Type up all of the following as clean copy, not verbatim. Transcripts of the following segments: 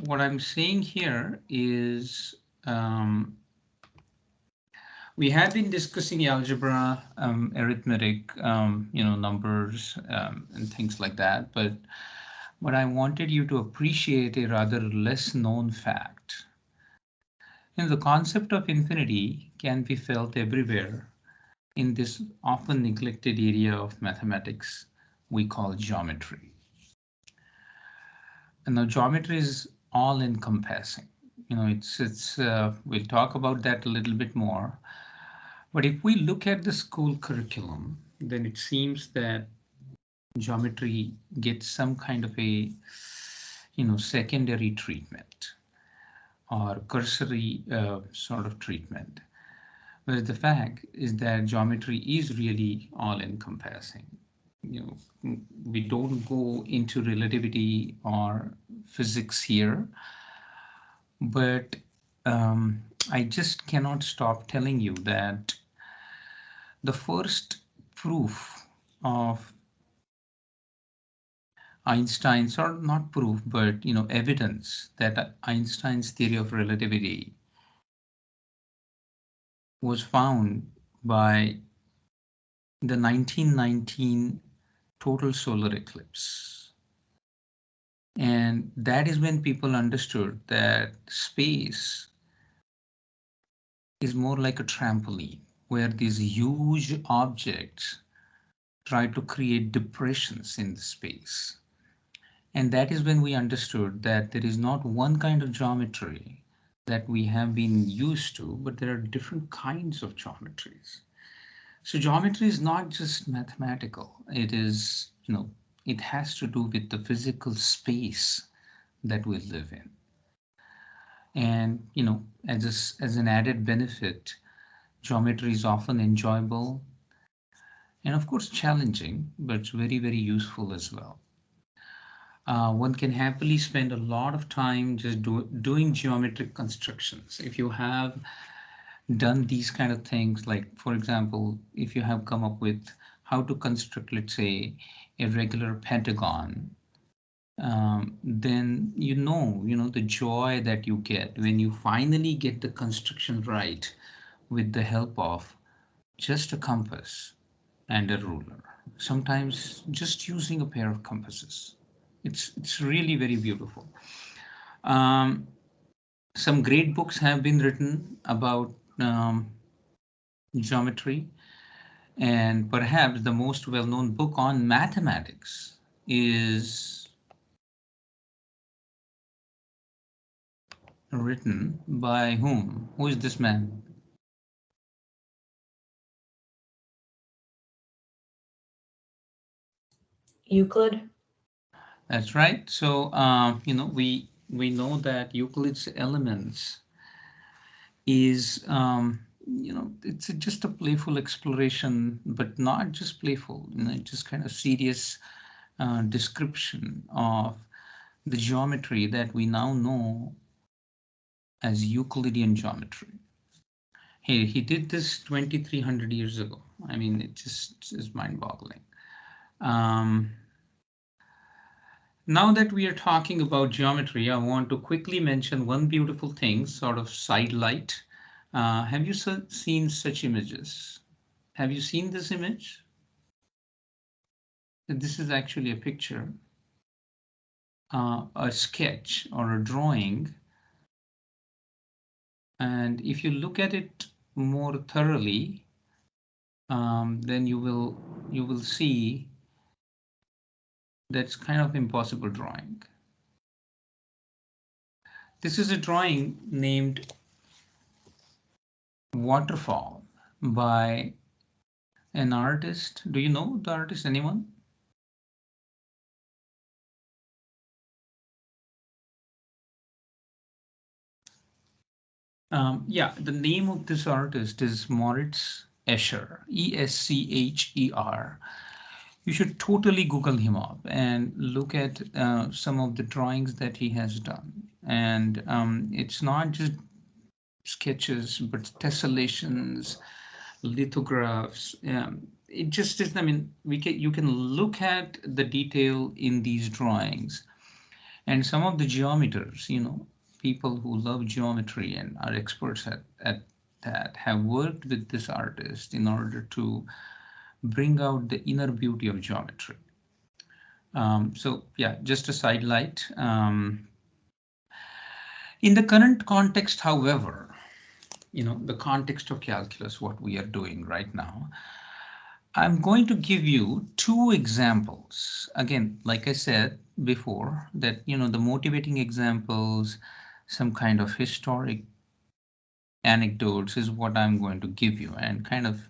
what I'm saying here is we have been discussing algebra, arithmetic, numbers and things like that, but I wanted you to appreciate a rather less known fact. The concept of infinity can be felt everywhere in this often neglected area of mathematics we call geometry. And now geometry is all encompassing. We'll talk about that a little bit more. But if we look at the school curriculum, then it seems that geometry gets some kind of a, secondary treatment or cursory sort of treatment. Whereas the fact is that geometry is really all encompassing. We don't go into relativity or physics here, but I just cannot stop telling you that the first proof of Einstein's, or not proof, but evidence that Einstein's theory of relativity was found by the 1919 total solar eclipse. And that is when people understood that space is more like a trampoline, where these huge objects try to create depressions in the space. And that is when we understood that there is not one kind of geometry that we have been used to, but there are different kinds of geometries. So geometry is not just mathematical. It is, it has to do with the physical space that we live in. And, as an added benefit, geometry is often enjoyable and of course challenging, but very, very useful as well. One can happily spend a lot of time just doing geometric constructions. If you have done these kind of things, like for example, if you have come up with how to construct, let's say, a regular pentagon, then you know the joy that you get when you finally get the construction right with the help of just a compass and a ruler. Sometimes just using a pair of compasses. It's really very beautiful. Um, some great books have been written about geometry, and perhaps the most well-known book on mathematics is written by whom? Who is this man? Euclid. That's right. So we know that Euclid's Elements is it's just a playful exploration, but not just playful. Just kind of serious description of the geometry that we now know as Euclidean geometry. He did this 2,300 years ago. I mean, it just is mind-boggling. Now that we are talking about geometry, I want to quickly mention one beautiful thing, sort of sidelight. Have you seen such images? Have you seen this image? This is actually a picture, a sketch or a drawing. And if you look at it more thoroughly, then you will see that's kind of impossible drawing. This is a drawing named Waterfall by an artist. Do you know the artist, anyone? Yeah, the name of this artist is Moritz Escher, Escher. You should totally Google him up and look at some of the drawings that he has done. And it's not just sketches, but tessellations, lithographs. It just is, I mean, you can look at the detail in these drawings And some of the geometers, people who love geometry and are experts at that have worked with this artist in order to bring out the inner beauty of geometry. So yeah, just a sidelight. In the current context, however, the context of calculus, what we are doing right now, I'm going to give you two examples. Again, like I said before, that, the motivating examples, some kind of historic anecdotes is what I'm going to give you and kind of,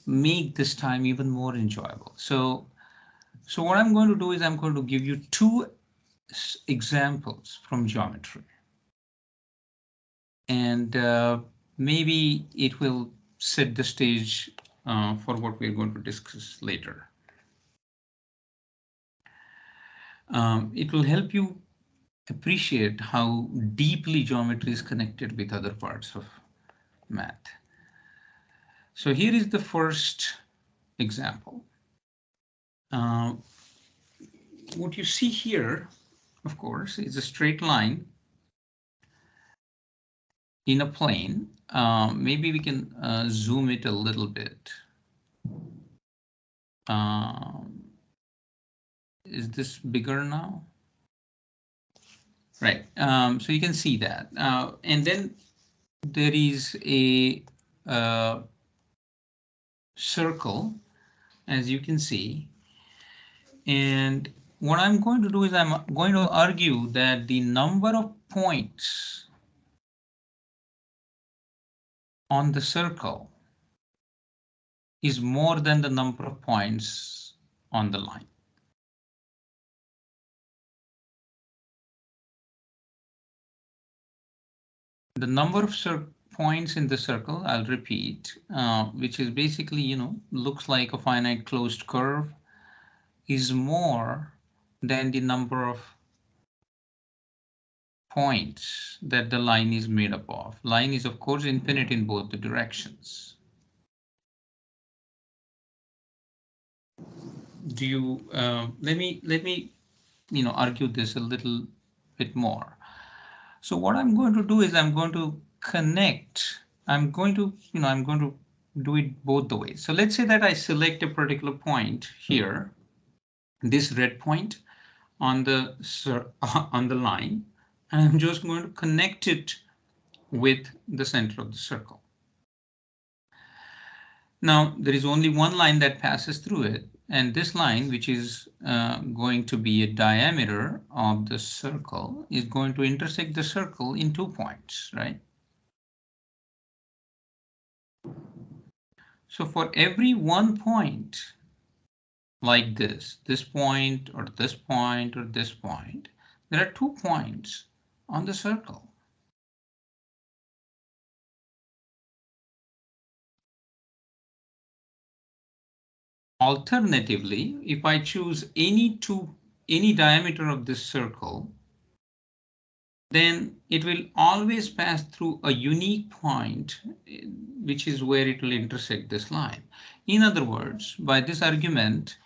make this time even more enjoyable. So what I'm going to do is I'm going to give you two examples from geometry. And maybe it will set the stage for what we're going to discuss later. It will help you appreciate how deeply geometry is connected with other parts of math. So here is the first example. What you see here, of course, is a straight line in a plane. Maybe we can zoom it a little bit. Is this bigger now? Right. So you can see that. And then there is a circle, as you can see. And what I'm going to do is I'm going to argue that the number of points on the circle is more than the number of points on the line. The number of points in the circle, I'll repeat, which is basically, looks like a finite closed curve, is more than the number of points that the line is made up of. Line is, of course, infinite in both the directions. Do you, let me, argue this a little bit more. So what I'm going to do is I'm going to connect, I'm going to do it both the ways. So let's say that I select a particular point here, this red point on the line, and I'm just going to connect it with the center of the circle. Now, there is only one line that passes through it, and this line, which is going to be a diameter of the circle, is going to intersect the circle in 2 points, right? So for every 1 point, like this point, or this point, or this point, there are 2 points on the circle. Alternatively, if I choose any diameter of this circle, then it will always pass through a unique point, which is where it will intersect this line. In other words, by this argument,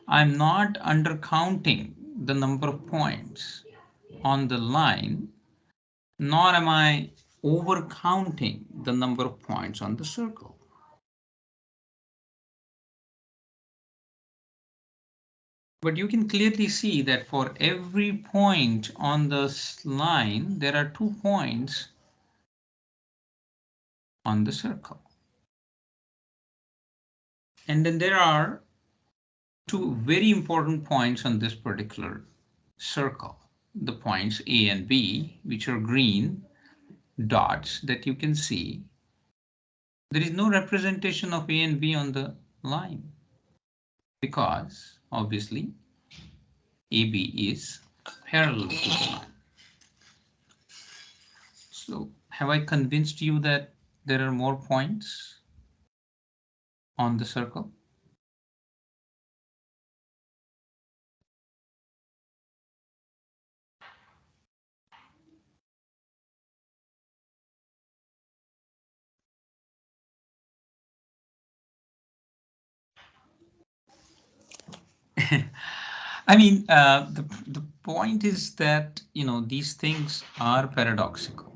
I'm not undercounting the number of points on the line, nor am I overcounting the number of points on the circle. But you can clearly see that for every point on this line, there are 2 points on the circle. And then there are 2 very important points on this particular circle, the points A and B, which are green dots that you can see. There is no representation of A and B on the line because obviously AB is parallel to the line. So have I convinced you that there are more points on the circle? I mean, the point is that, these things are paradoxical.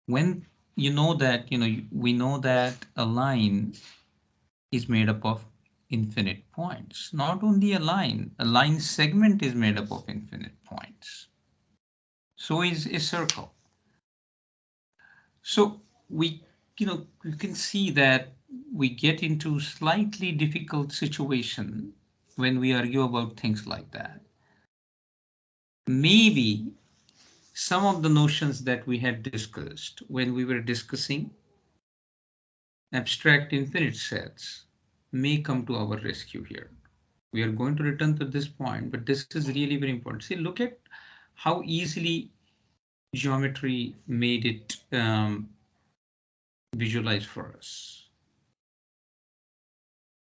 When we know that a line is made up of infinite points. Not only a line segment is made up of infinite points. So is a circle. So you can see that we get into slightly difficult situation when we argue about things like that. Maybe some of the notions that we had discussed when we were discussing abstract infinite sets may come to our rescue here. We are going to return to this point, but this is really very important. See, look at how easily geometry made it visualize for us.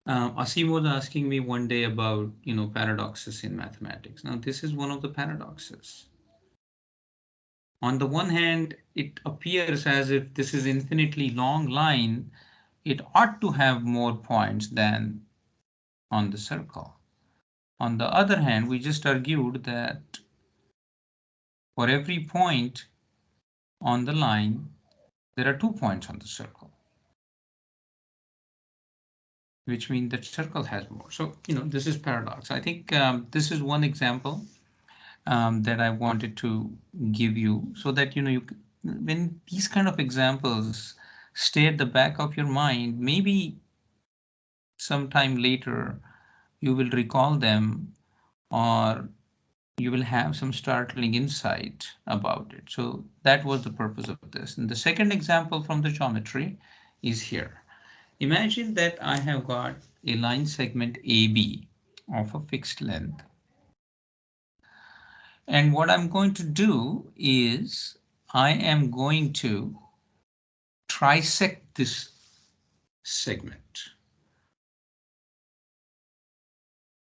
Asim was asking me one day about, paradoxes in mathematics. Now, this is one of the paradoxes. On the one hand, it appears as if this is infinitely long line. It ought to have more points than on the circle. On the other hand, we just argued that for every point on the line, there are 2 points on the circle, which means that circle has more. So, this is paradox. I think this is one example that I wanted to give you so that, when these kind of examples stay at the back of your mind, maybe sometime later you will recall them, or you will have some startling insight about it. So that was the purpose of this. And the second example from the geometry is here. Imagine that I have got a line segment AB of a fixed length. And what I'm going to do is I am going to trisect this segment,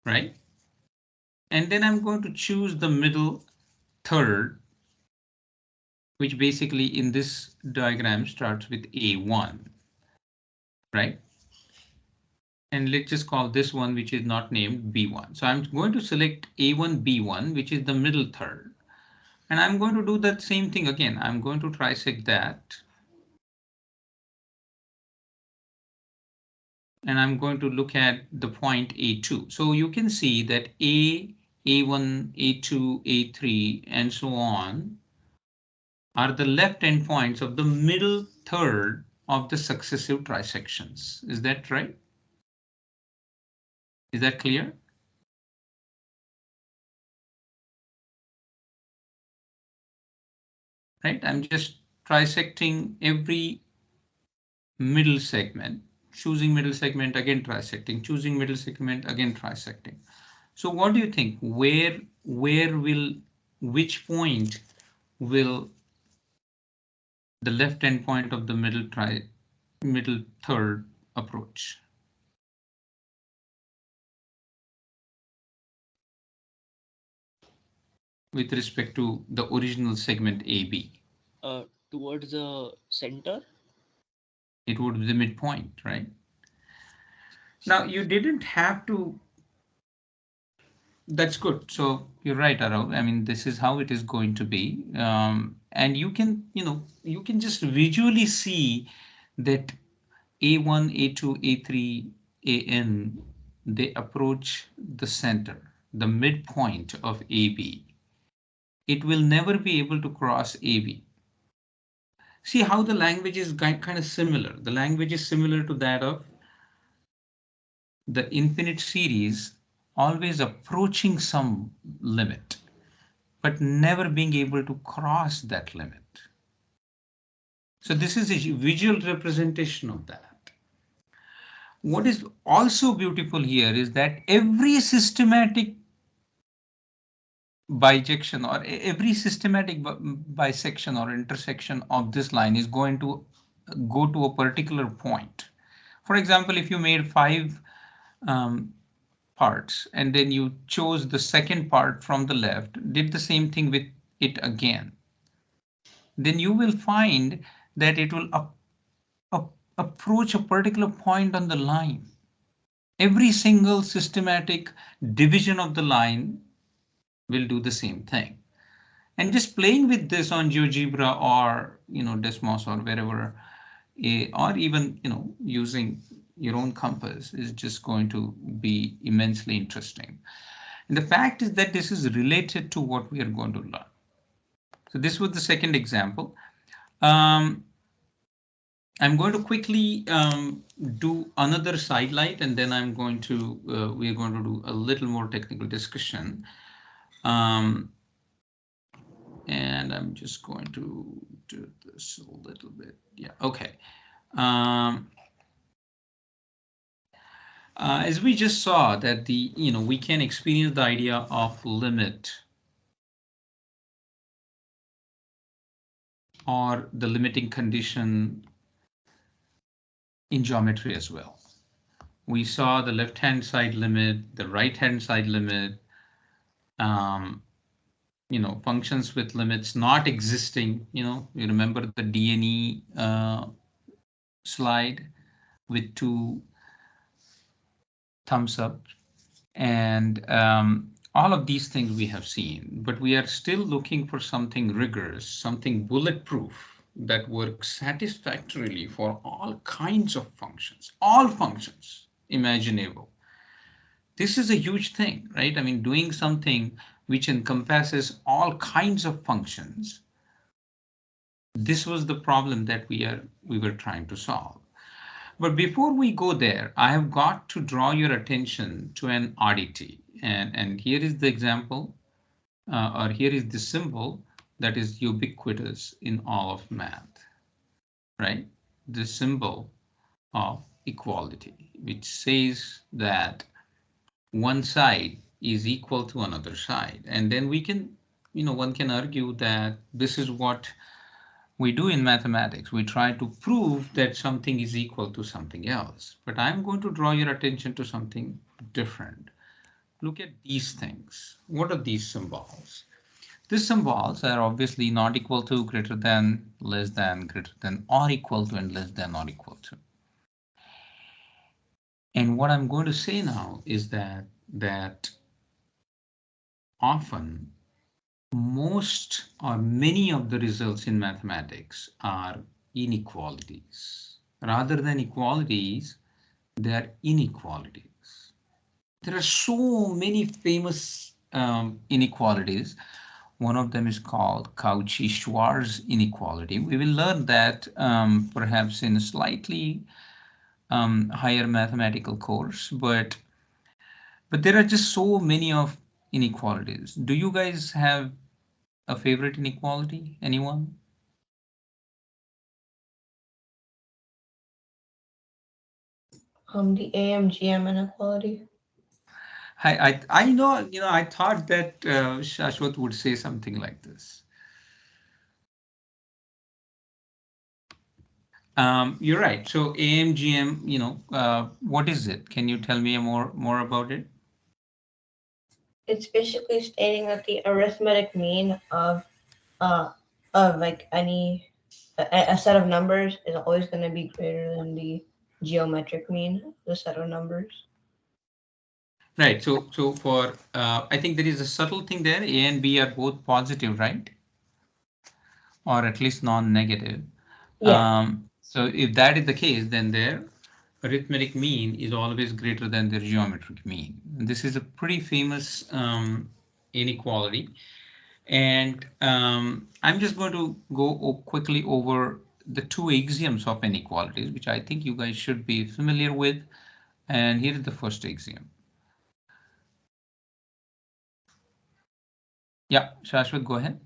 right? And then I'm going to choose the middle third, which basically in this diagram starts with A1, right? And let's just call this one, which is not named, B1. So I'm going to select A1, B1, which is the middle third. And I'm going to do that same thing again. I'm going to trisect that. And I'm going to look at the point A2. So you can see that A1, A2, A3, and so on are the left endpoints of the middle third of the successive trisections. Is that right? Is that clear? Right? I'm just trisecting every middle segment, choosing middle segment, again trisecting, choosing middle segment, again trisecting. So what do you think? Which point will the left endpoint of the middle third approach with respect to the original segment AB? Towards the center. It would be the midpoint, right? Now you didn't have to. That's good. So you're right, Arav. I mean, this is how it is going to be, and you can just visually see that A1, A2, A3, AN, they approach the center, the midpoint of AB. It will never be able to cross AB. See how the language is kind of similar. The language is similar to that of the infinite series, always approaching some limit, but never being able to cross that limit. So this is a visual representation of that. What is also beautiful here is that every systematic bijection or every systematic bisection or intersection of this line is going to go to a particular point. For example, if you made 5 parts and then you chose the second part from the left, did the same thing with it again, then you will find that it will approach a particular point on the line. Every single systematic division of the line will do the same thing. And just playing with this on GeoGebra or Desmos or wherever, or even using your own compass is just going to be immensely interesting. And the fact is that this is related to what we are going to learn. So this was the second example. Um, I'm going to quickly do another sidelight, and then we're going to do a little more technical discussion. Um, and I'm just going to do this a little bit. Yeah, okay. Um, as we just saw that we can experience the idea of limit or the limiting condition in geometry as well. We saw the left-hand side limit, the right-hand side limit, um, functions with limits not existing. You remember the DNE slide with two thumbs up, and all of these things we have seen, but we are still looking for something rigorous, something bulletproof that works satisfactorily for all kinds of functions, all functions imaginable. This is a huge thing, right? I mean, doing something which encompasses all kinds of functions. This was the problem that we were trying to solve. But before we go there, I have got to draw your attention to an oddity. And here is the example, or here is the symbol that is ubiquitous in all of math, right? The symbol of equality, which says that one side is equal to another side. And then one can argue that this is what we do in mathematics. We try to prove that something is equal to something else. But I'm going to draw your attention to something different. Look at these things. What are these symbols? These symbols are obviously not equal to, greater than, less than, greater than, or equal to, and less than or equal to. And what I'm going to say now is that often most or many of the results in mathematics are inequalities. Rather than equalities, they are inequalities. There are so many famous inequalities. One of them is called Cauchy-Schwarz inequality. We will learn that perhaps in a slightly higher mathematical course, but there are just so many of inequalities. Do you guys have a favorite inequality? Anyone? The AMGM inequality. I know, I thought that Shashwat would say something like this. You're right. So AMGM, what is it? Can you tell me more about it? It's basically stating that the arithmetic mean uh of like a set of numbers is always going to be greater than the geometric mean of the set of numbers. Right. So for I think there is a subtle thing there. A and B are both positive, right? Or at least non-negative. Yeah. So if that is the case, then their arithmetic mean is always greater than their geometric mean. This is a pretty famous inequality. And I'm just going to go quickly over the two axioms of inequalities, which I think you guys should be familiar with. And here is the first axiom. Yeah, Shashwat, go ahead.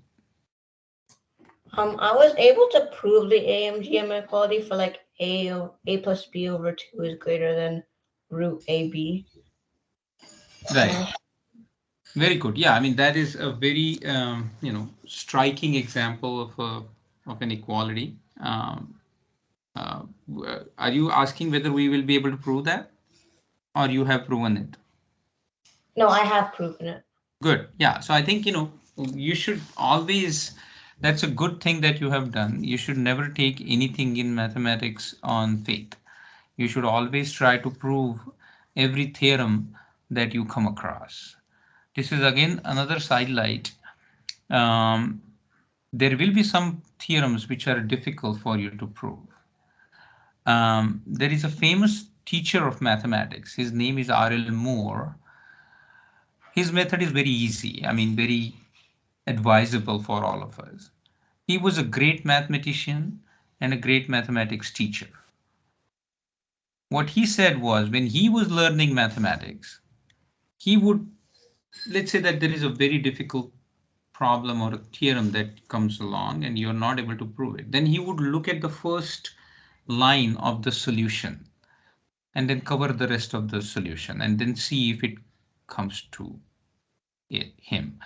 I was able to prove the AMGM inequality for like a plus b over 2 is greater than root AB. Right. Very good. Yeah, I mean, that is a very, striking example of an equality. Uh, are you asking whether we will be able to prove that, or you have proven it? No, I have proven it. Good. Yeah. So I think, you should always, that's a good thing that you have done. You should never take anything in mathematics on faith. You should always try to prove every theorem that you come across. This is again another sidelight. There will be some theorems which are difficult for you to prove. There is a famous teacher of mathematics. His name is R.L. Moore. His method is very easy. I mean, very advisable for all of us. He was a great mathematician and a great mathematics teacher. What he said was when he was learning mathematics, he would, let's say that there is a very difficult problem or a theorem that comes along and you're not able to prove it. Then he would look at the first line of the solution and then cover the rest of the solution and then see if it comes to him.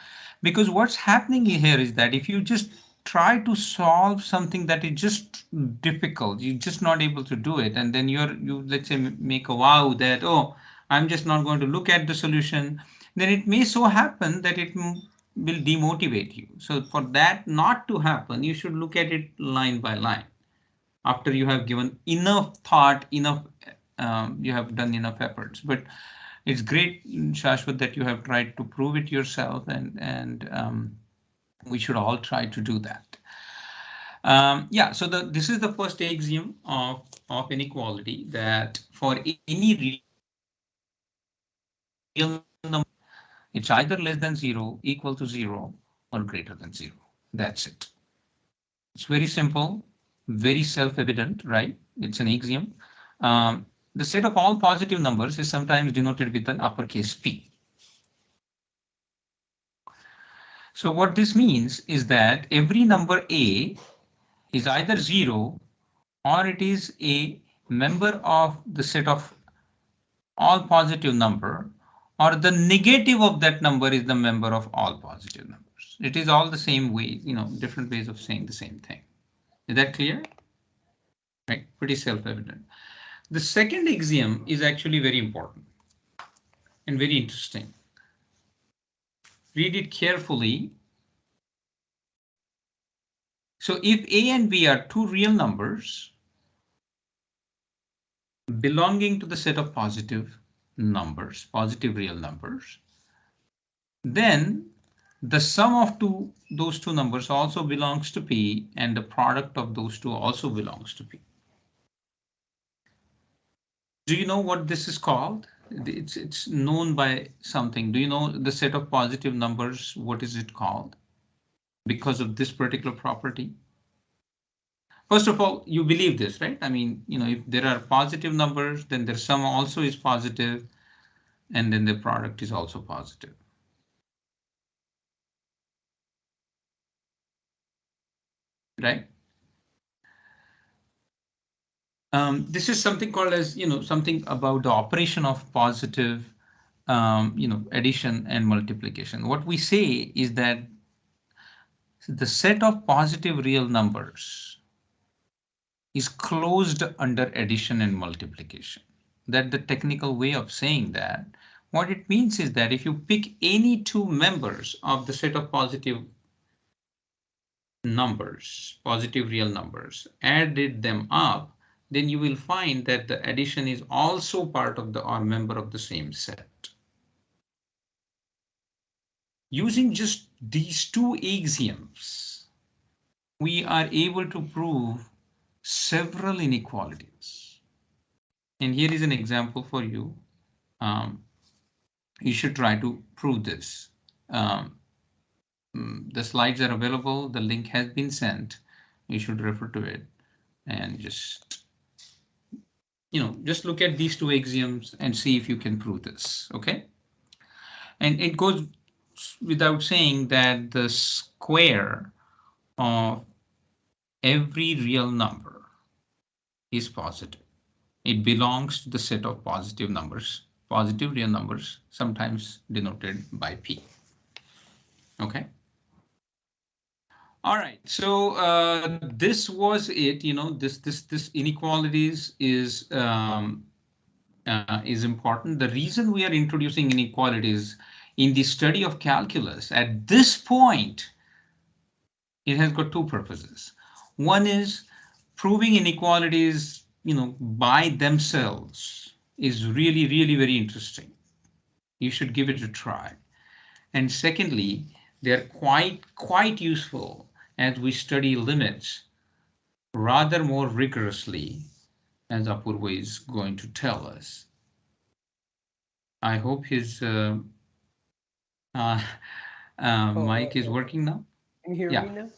Because what's happening here is that if you just try to solve something that is just difficult, you're just not able to do it, and then you let's say make a vow that, oh, I'm just not going to look at the solution, then it may so happen that it will demotivate you. So for that not to happen, you should look at it line by line after you have given enough thought, enough you have done enough efforts. But it's great, Shashwat, that you have tried to prove it yourself, and we should all try to do that. Yeah, so this is the first axiom of inequality, that for any real number, it's either less than 0, equal to 0, or greater than 0. That's it. It's very simple, very self-evident, right? It's an axiom. The set of all positive numbers is sometimes denoted with an uppercase P. So what this means is that every number A is either 0 or it is a member of the set of all positive number, or the negative of that number is the member of all positive numbers. It is all the same way, different ways of saying the same thing. Is that clear? Right, pretty self-evident. The second axiom is actually very important and very interesting. Read it carefully. So if A and B are two real numbers belonging to the set of positive numbers, positive real numbers, then the sum of those two numbers also belongs to P, and the product of those two also belongs to P. Do you know what this is called? It's known by something. Do you know the set of positive numbers? What is it called? Because of this particular property. First of all, you believe this, right? I mean, if there are positive numbers, then their sum also is positive, and then the product is also positive. Right? This is something called as, something about the operation of positive, addition and multiplication. What we say is that the set of positive real numbers is closed under addition and multiplication. That's the technical way of saying that. What it means is that if you pick any two members of the set of positive numbers, positive real numbers, added them up, then you will find that the addition is also part of the or member of the same set. Using just these two axioms, we are able to prove several inequalities. And here is an example for you. You should try to prove this. The slides are available. The link has been sent. You should refer to it and just look at these two axioms and see if you can prove this. Okay. And it goes without saying that the square of every real number is positive. It belongs to the set of positive numbers, positive real numbers, sometimes denoted by P. Okay. All right, so this was it. This inequalities is important. The reason we are introducing inequalities in the study of calculus at this point, it has got two purposes. One is proving inequalities, by themselves is really, really very interesting. You should give it a try. And secondly, they're quite useful as we study limits rather more rigorously, as Apurva is going to tell us. I hope his uh, mic is Okay. working now. Can you hear Yeah, me now?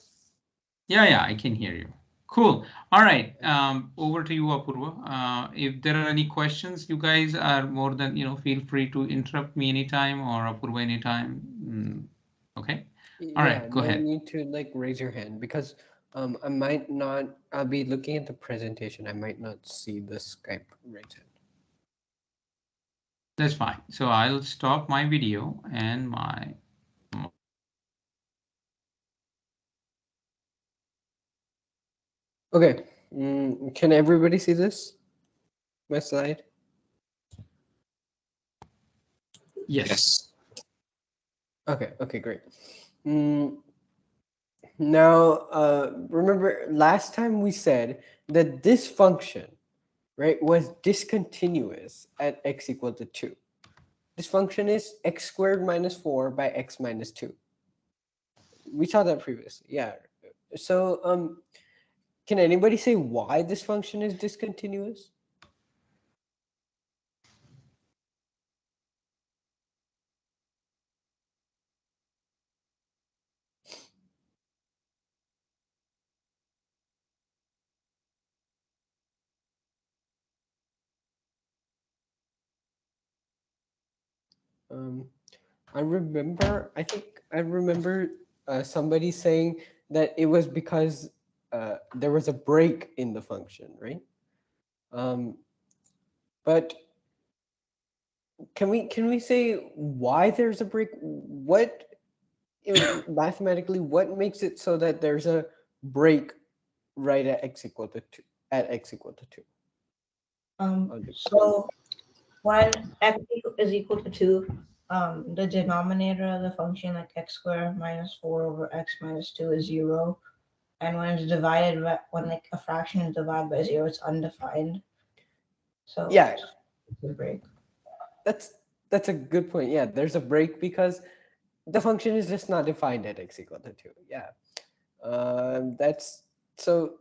yeah, I can hear you. Cool. All right, over to you, Apurva. If there are any questions, you guys are more than, feel free to interrupt me anytime or Apurva anytime. Okay. All Yeah, right, go no ahead. need to like raise your hand because I might not. I'll be looking at the presentation. I might not see the Skype right hand. That's fine. So I'll stop my video and my Okay. Can everybody see this? My slide. yes. Yes. Okay. Okay. Great. Mm, Now, remember last time we said that this function, right, was discontinuous at x equal to 2. This function is x squared minus 4 by x minus 2. We saw that previously. Yeah. So, can anybody say why this function is discontinuous? Um, I think I remember somebody saying that it was because there was a break in the function, right? Um, but can we say why there's a break? What mathematically what makes it so that there's a break right at x equal to 2 at x equal to 2? So when x is equal to 2, the denominator of the function, like x squared minus 4 over x minus 2, is 0. And when it's divided, when like a fraction is divided by 0, it's undefined. So Yeah, it's a break. that's that's a good point. Yeah, there's a break because the function is just not defined at x equal to 2. Yeah. That's so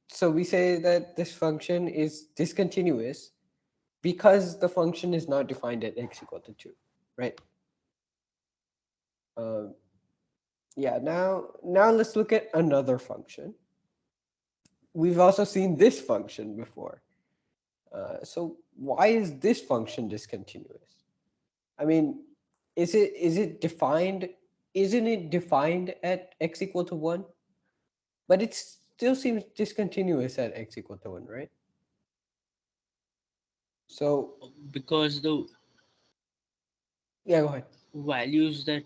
so we say that this function is discontinuous because the function is not defined at x equal to 2, right? Um, yeah, now let's look at another function. We've also seen this function before. So why is this function discontinuous? I mean, is it defined? Isn't it defined at x equal to 1? But it still seems discontinuous at x equal to 1, right? So Because the yeah, go ahead. values that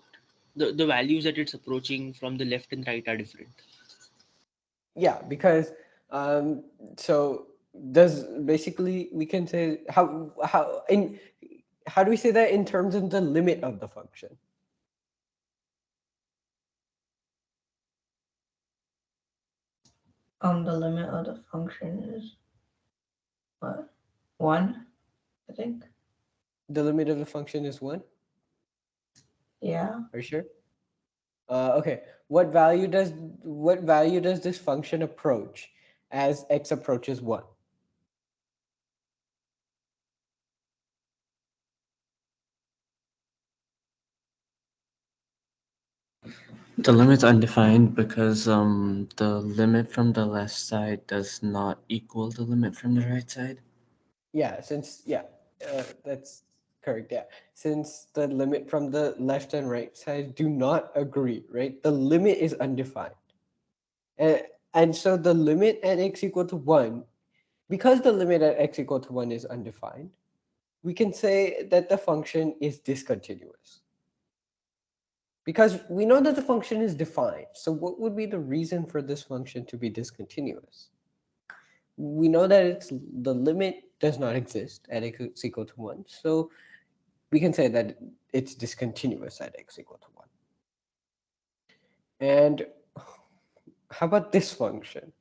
the values that it's approaching from the left and right are different. Yeah, because um, so does basically we can say how do we say that in terms of the limit of the function? The limit of the function is what? 1, I think. The limit of the function is 1. Yeah. Are you sure? Okay. What value does this function approach as x approaches 1? The limit's undefined because the limit from the left side does not equal the limit from the right side. That's correct. Yeah, since the limit from the left and right side do not agree, right? The limit is undefined, and so the limit at x equal to 1, because the limit at x equal to 1 is undefined, we can say that the function is discontinuous. Because we know that the function is defined. So what would be the reason for this function to be discontinuous? We know that the limit does not exist at x equal to 1. So we can say that it's discontinuous at x equal to 1. And how about this function?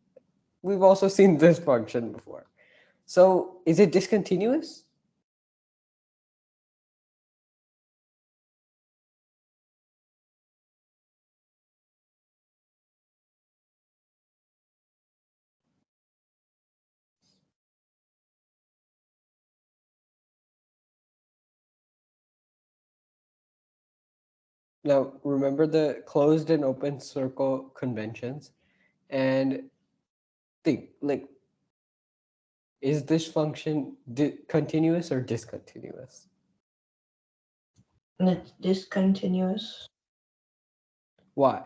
We've also seen this function before. So is it discontinuous? Now, remember the closed and open circle conventions, and think like, is this function continuous or discontinuous? And it's discontinuous. Why?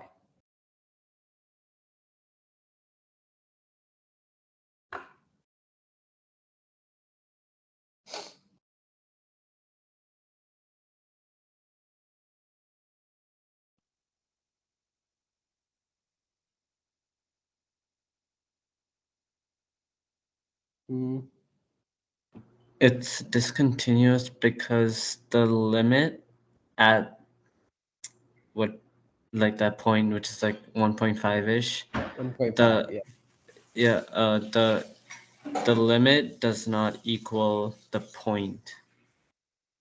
Mm, It's discontinuous because the limit at what, like that point, which is like 1.5 ish, 1.5, the yeah. yeah, the limit does not equal the point,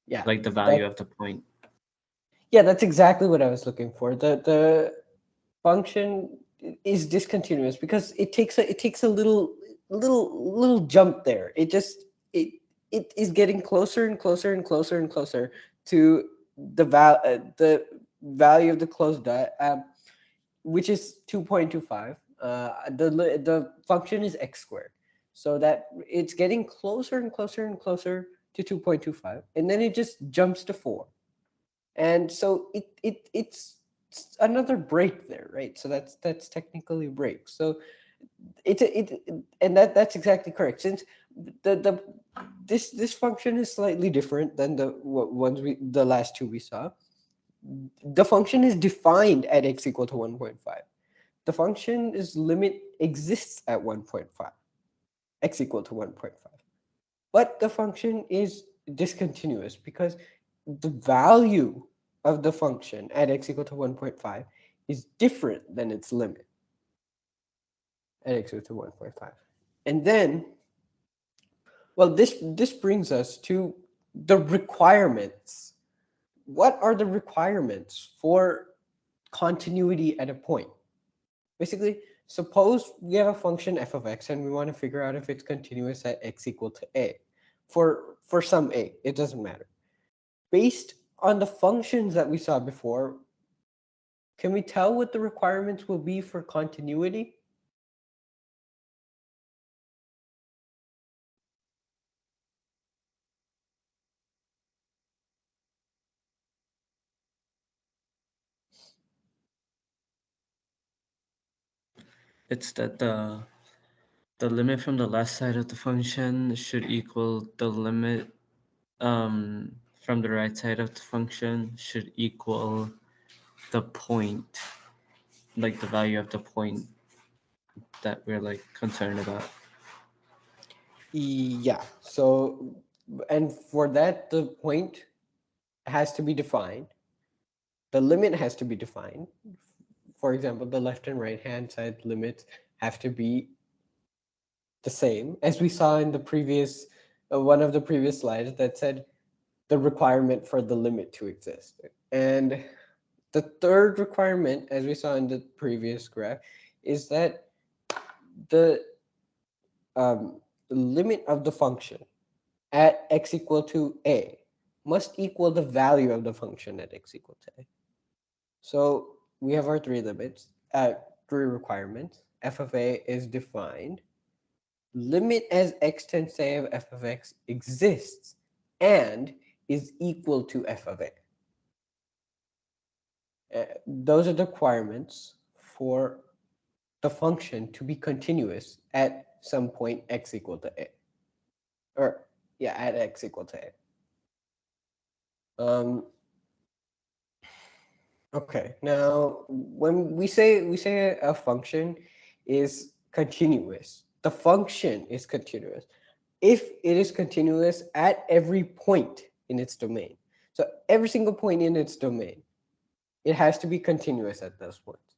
Yeah, like the that value of the point. yeah, that's exactly what I was looking for. The function is discontinuous because it takes a little jump there. It is getting closer and closer and closer and closer to the value of the closed dot, which is 2.25. The function is x squared, so that it's getting closer and closer and closer to 2.25, and then it just jumps to 4, and so it's another break there, right? So that's technically a break. So and that's exactly correct, since the this function is slightly different than the last two we saw. The function is defined at x equal to 1.5. The function's limit exists at 1.5, x equal to 1.5. But the function is discontinuous because the value of the function at x equal to 1.5 is different than its limit at x equal to 1.5. And then, well, this brings us to the requirements. What are the requirements for continuity at a point? Basically, suppose we have a function f of x and we want to figure out if it's continuous at x equal to a. For some a, it doesn't matter. Based on the functions that we saw before, can we tell what the requirements will be for continuity? It's that the limit from the left side of the function should equal the limit from the right side of the function should equal the point, like the value of the point that we're like concerned about. Yeah. So, and for that, the point has to be defined. The limit has to be defined. For example, the left and right hand side limits have to be the same, as we saw in the previous one of the previous slides that said the requirement for the limit to exist. And the third requirement, as we saw in the previous graph, is that the limit of the function at x equal to a must equal the value of the function at x equal to a. So we have our three limits, three requirements. F of a is defined. Limit as x tends to a of f of x exists and is equal to f of a. Those are the requirements for the function to be continuous at some point x equal to a. Or, yeah, at x equal to a. Okay, now when we say a function is continuous, the function is continuous if it is continuous at every point in its domain. So every single point in its domain, it has to be continuous at those points.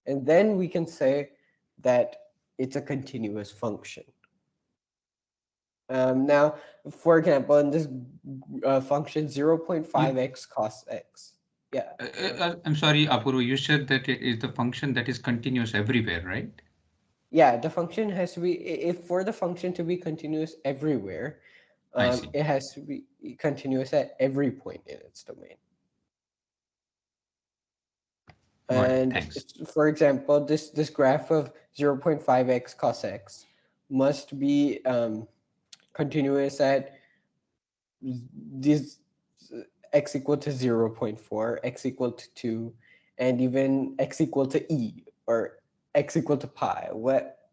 And then we can say that it's a continuous function. Now, for example, in this function 0.5x cos x. Yeah. I'm sorry, Apurva, you said that it is the function that is continuous everywhere, right? Yeah, the function has to be, if for the function to be continuous everywhere, I see. it has to be continuous at every point in its domain. Got it. And Thanks. for example, this graph of 0.5x cos x must be continuous at this x equal to 0.4, x equal to 2, and even x equal to e, or x equal to pi.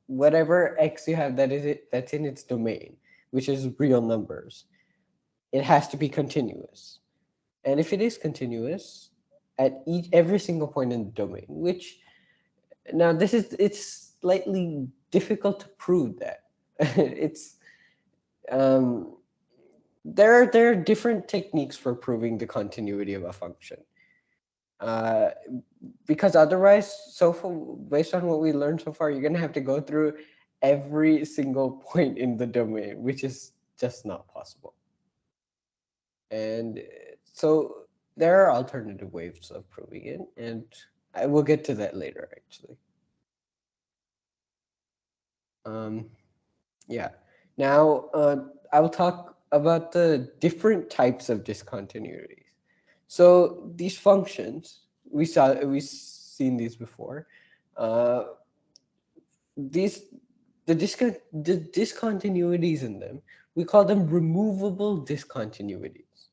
Whatever x you have that is it that's in its domain, which is real numbers, it has to be continuous. And if it is continuous at every single point in the domain, which now it's slightly difficult to prove that. It's um, there are different techniques for proving the continuity of a function. Uh, because otherwise, so far, based on what we learned so far, you're gonna have to go through every single point in the domain, which is just not possible. And so there are alternative ways of proving it, and I will get to that later, actually. Yeah. Now, I will talk about the different types of discontinuities. So these functions, we've seen these before. Uh, these the discontinuities in them, we call them removable discontinuities.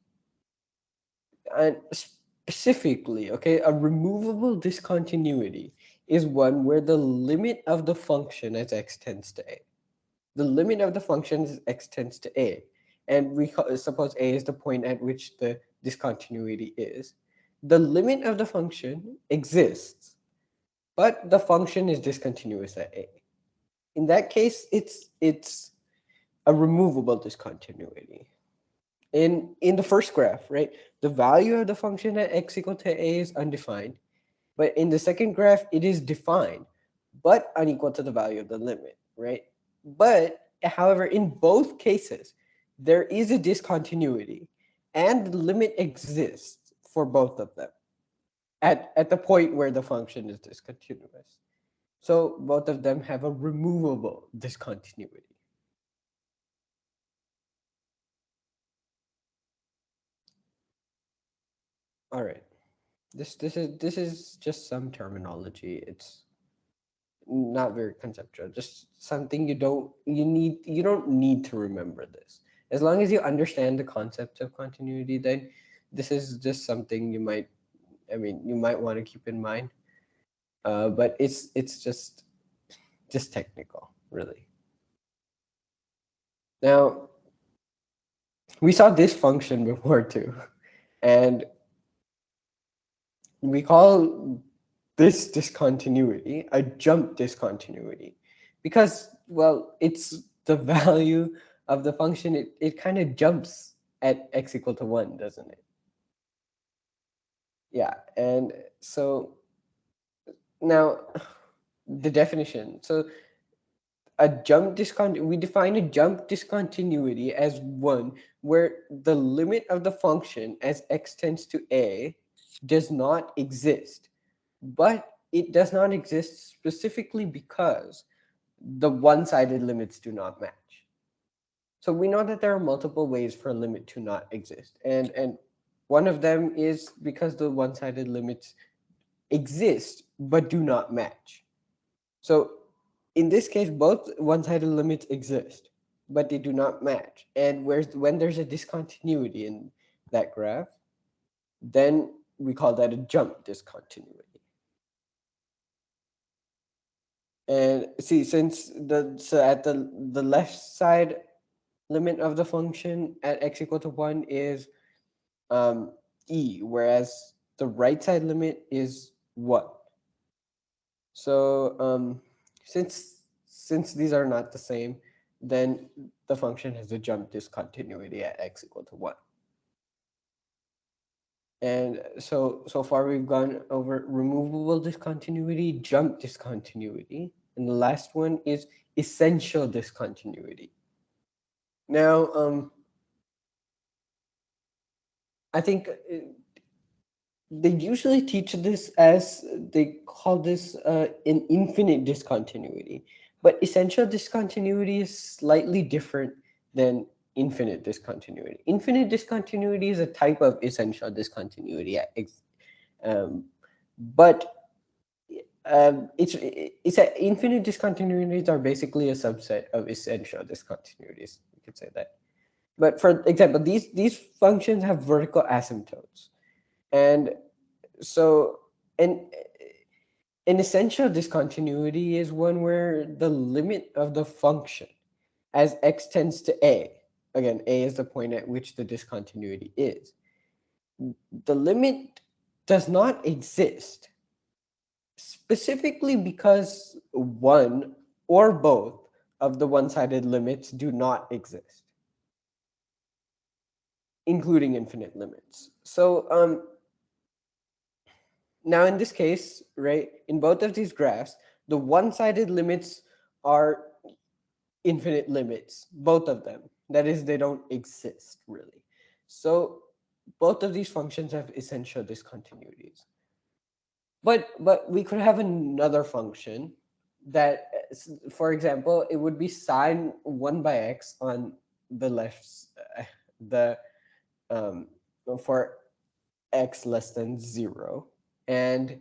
And specifically, okay, a removable discontinuity is one where the limit of the function as x tends to a. The limit of the function is x tends to a, and we suppose a is the point at which the discontinuity is. The limit of the function exists, but the function is discontinuous at a. In that case, it's a removable discontinuity. In the first graph, right, the value of the function at x equal to a is undefined, but in the second graph, it is defined, but unequal to the value of the limit, right? But however, in both cases, there is a discontinuity, and the limit exists for both of them at the point where the function is discontinuous. So both of them have a removable discontinuity. All right. This is just some terminology. It's not very conceptual, just something you don't need to remember this. As long as you understand the concept of continuity, then this is just something you might want to keep in mind. But it's just technical, really. Now, we saw this function before too, and we call this discontinuity a jump discontinuity, because, well, it's the value of the function. It kind of jumps at x equal to 1, doesn't it? Yeah. And so now the definition. So we define a jump discontinuity as one where the limit of the function as x tends to a does not exist, but it does not exist specifically because the one-sided limits do not match. So we know that there are multiple ways for a limit to not exist, and one of them is because the one-sided limits exist but do not match. So in this case, both one-sided limits exist, but they do not match. And when there's a discontinuity in that graph, then we call that a jump discontinuity. And see, since at the left side limit of the function at x equal to 1 is e, whereas the right side limit is 1. So since these are not the same, then the function has a jump discontinuity at x equal to 1. And so far we've gone over removable discontinuity, jump discontinuity, and the last one is essential discontinuity. Now, I think they usually teach this as, they call this an infinite discontinuity, but essential discontinuity is slightly different than infinite discontinuity. Infinite discontinuity is a type of essential discontinuity, but it's a infinite discontinuities are basically a subset of essential discontinuities. You could say that. But for example, these functions have vertical asymptotes, and so an an essential discontinuity is one where the limit of the function as x tends to a, again a is the point at which the discontinuity is, the limit does not exist specifically because one or both of the one-sided limits do not exist, including infinite limits. So now in this case, right, in both of these graphs, the one-sided limits are infinite limits, both of them. That is, they don't exist really. So both of these functions have essential discontinuities. But we could have another function that, for example, it would be sine 1 by x on the left, the um, for x less than 0, and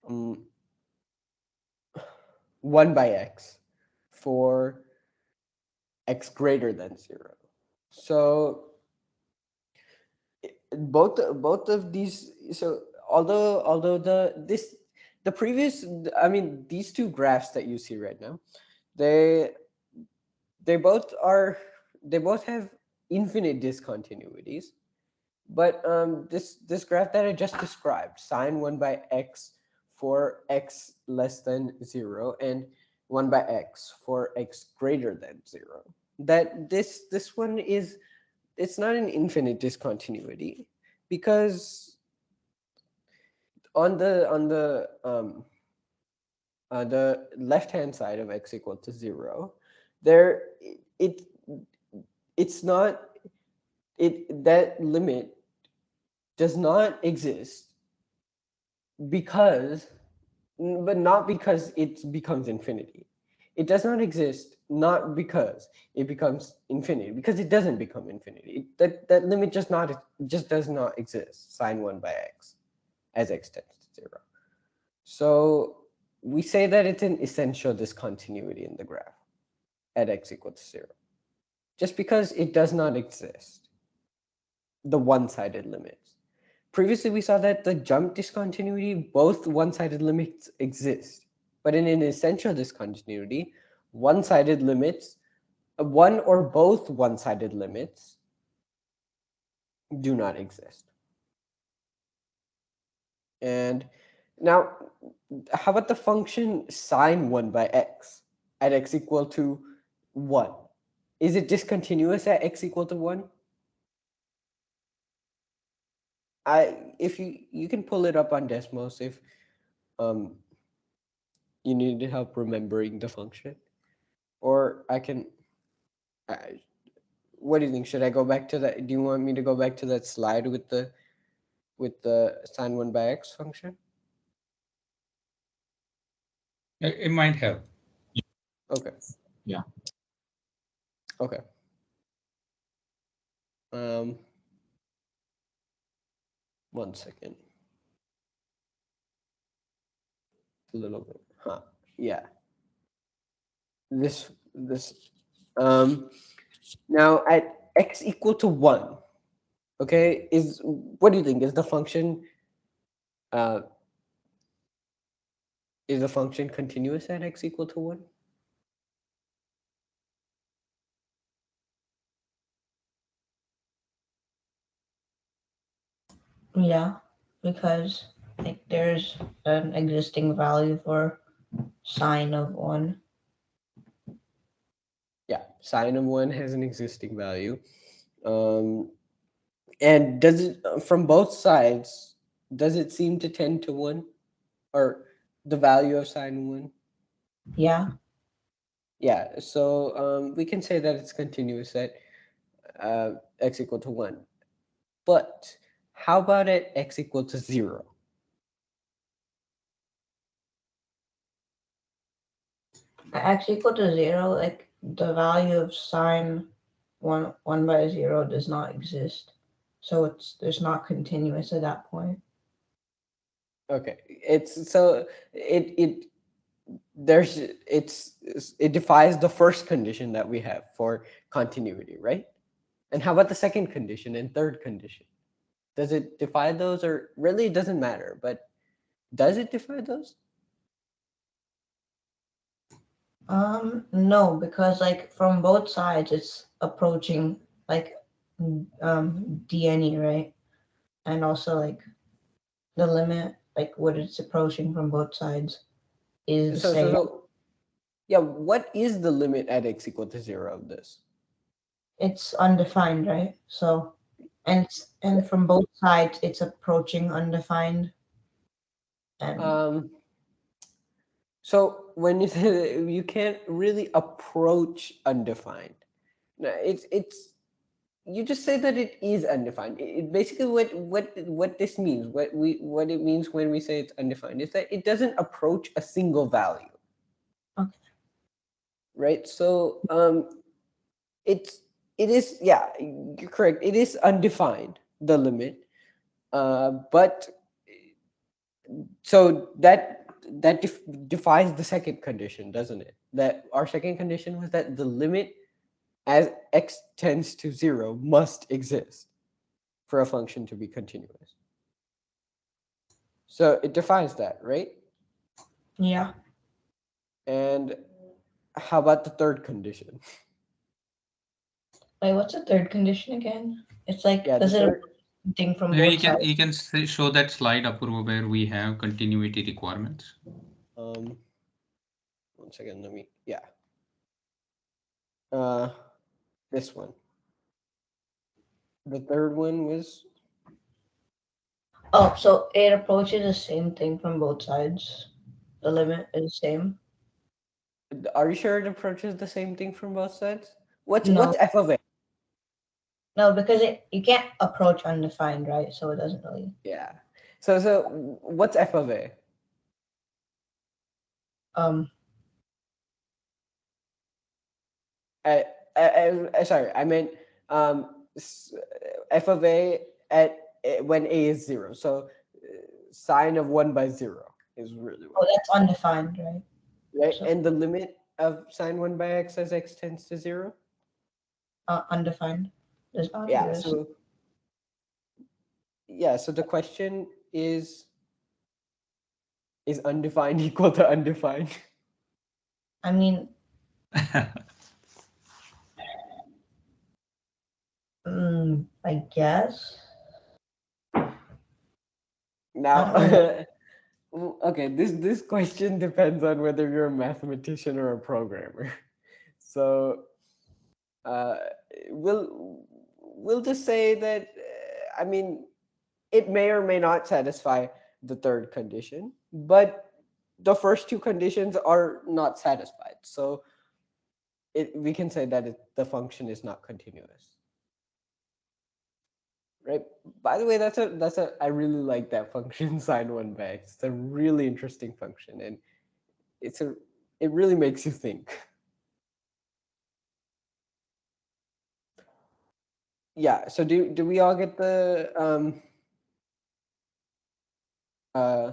um, 1 by x for x greater than 0. So both of these, so although the previous, I mean, these two graphs that you see right now, they they both are they both have infinite discontinuities, but this graph that I just described, sine 1 by x for x less than 0 and 1 by x for x greater than 0, that this one is, it's not an infinite discontinuity, because on the left hand side of x equal to 0, there it it's not, it that limit does not exist because, but not because it becomes infinity. It does not exist not because it becomes infinity, because it doesn't become infinity. That limit just does not exist, sine 1 by x, as x tends to 0. So we say that it's an essential discontinuity in the graph at x equal to 0, just because it does not exist, the one-sided limits. Previously, we saw that the jump discontinuity, both one-sided limits exist. But in an essential discontinuity, one-sided limits, one or both one-sided limits do not exist. And now, how about the function sine 1 by x at x equal to 1? Is it discontinuous at x equal to 1? If you can pull it up on Desmos if um you need help remembering the function, or I can. What do you think? Should I go back to that? Do you want me to go back to that slide with the sine 1 by x function? It might help. Okay. Yeah. Okay. One second. A little bit. Huh. Yeah. This now at x equal to 1, okay, is, what do you think, is the function uh continuous at x equal to 1? Yeah, because like there's an existing value for sine of 1. Yeah, sine of 1 has an existing value. And does it, from both sides, does it seem to tend to 1, or the value of sine 1? Yeah. Yeah, so we can say that it's continuous at x equal to 1. But how about at x equal to 0? At x equal to 0, like the value of sine 1 by 0 does not exist. So it's not continuous at that point. Okay, it's so it there's it defies the first condition that we have for continuity, right? And how about the second condition and third condition? Does it defy those, or really it doesn't matter? But does it defy those? No, because like from both sides, it's approaching like DNE, right? And also like the limit, like what it's approaching from both sides, is the So so same. so yeah. What is the limit at x equal to zero of this? It's undefined, right? So, and from both sides, it's approaching undefined, and Um. So when you say you can't really approach undefined, no, it's you just say that it is undefined. It basically what this means, what it means when we say it's undefined is that it doesn't approach a single value, okay, right? So it's it is, yeah, you're correct. It is undefined, the limit, but so that defies the second condition, doesn't it? That our second condition was that the limit as x tends to zero must exist for a function to be continuous. So it defines that, right? yeah. And how about the third condition? Wait, what's the third condition again? It's like, Yeah, the does it third. approach thing from Maybe both sides? you can show that slide, Apurva, where we have continuity requirements. Um, one second. Let me. Yeah. Uh, this one. The third one was. Oh, so it approaches the same thing from both sides. The limit is the same. Are you sure it approaches the same thing from both sides? What's No, f of a? no, because you can't approach undefined, right? So it doesn't really. Yeah. So what's f of a? Um. Sorry, I meant f of a at when a is zero. So sine of 1/0 is really what Oh, it that's undefined, right? is, right? So And the limit of sine 1/x as x tends to zero. undefined does not Yeah. exist. So yeah. So the question is undefined equal to undefined? I mean, I guess. I Now, don't really. okay, this question depends on whether you're a mathematician or a programmer. So uh, we'll just say that I mean it may or may not satisfy the third condition, but the first two conditions are not satisfied. So we can say that the function is not continuous, right? By the way, that's a I really like that function sine 1/x. It's a really interesting function, and it's a it really makes you think. Yeah. So do we all get the uh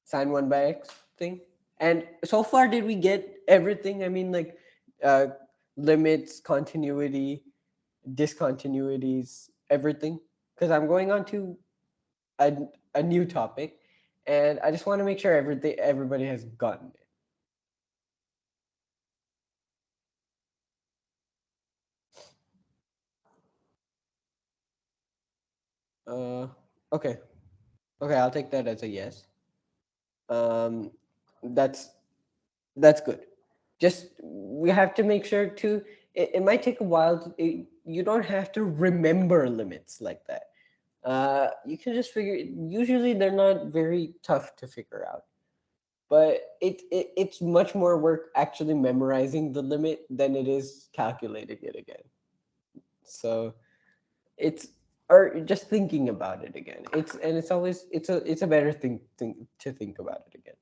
sine 1/x thing? And so far, did we get everything? I mean, like uh limits, continuity, discontinuities, everything. Because I'm going on to a, a new topic, and I just want to make sure everybody has gotten it. Uh, okay, okay, I'll take that as a yes. Um, that's that's good. Just we have to make sure to. It might take a while. You don't have to remember limits like that. You can just figure. Usually, they're not very tough to figure out, but it's much more work actually memorizing the limit than it is calculating it again. So it's or just thinking about it again. It's always it's a better thing to think about it again.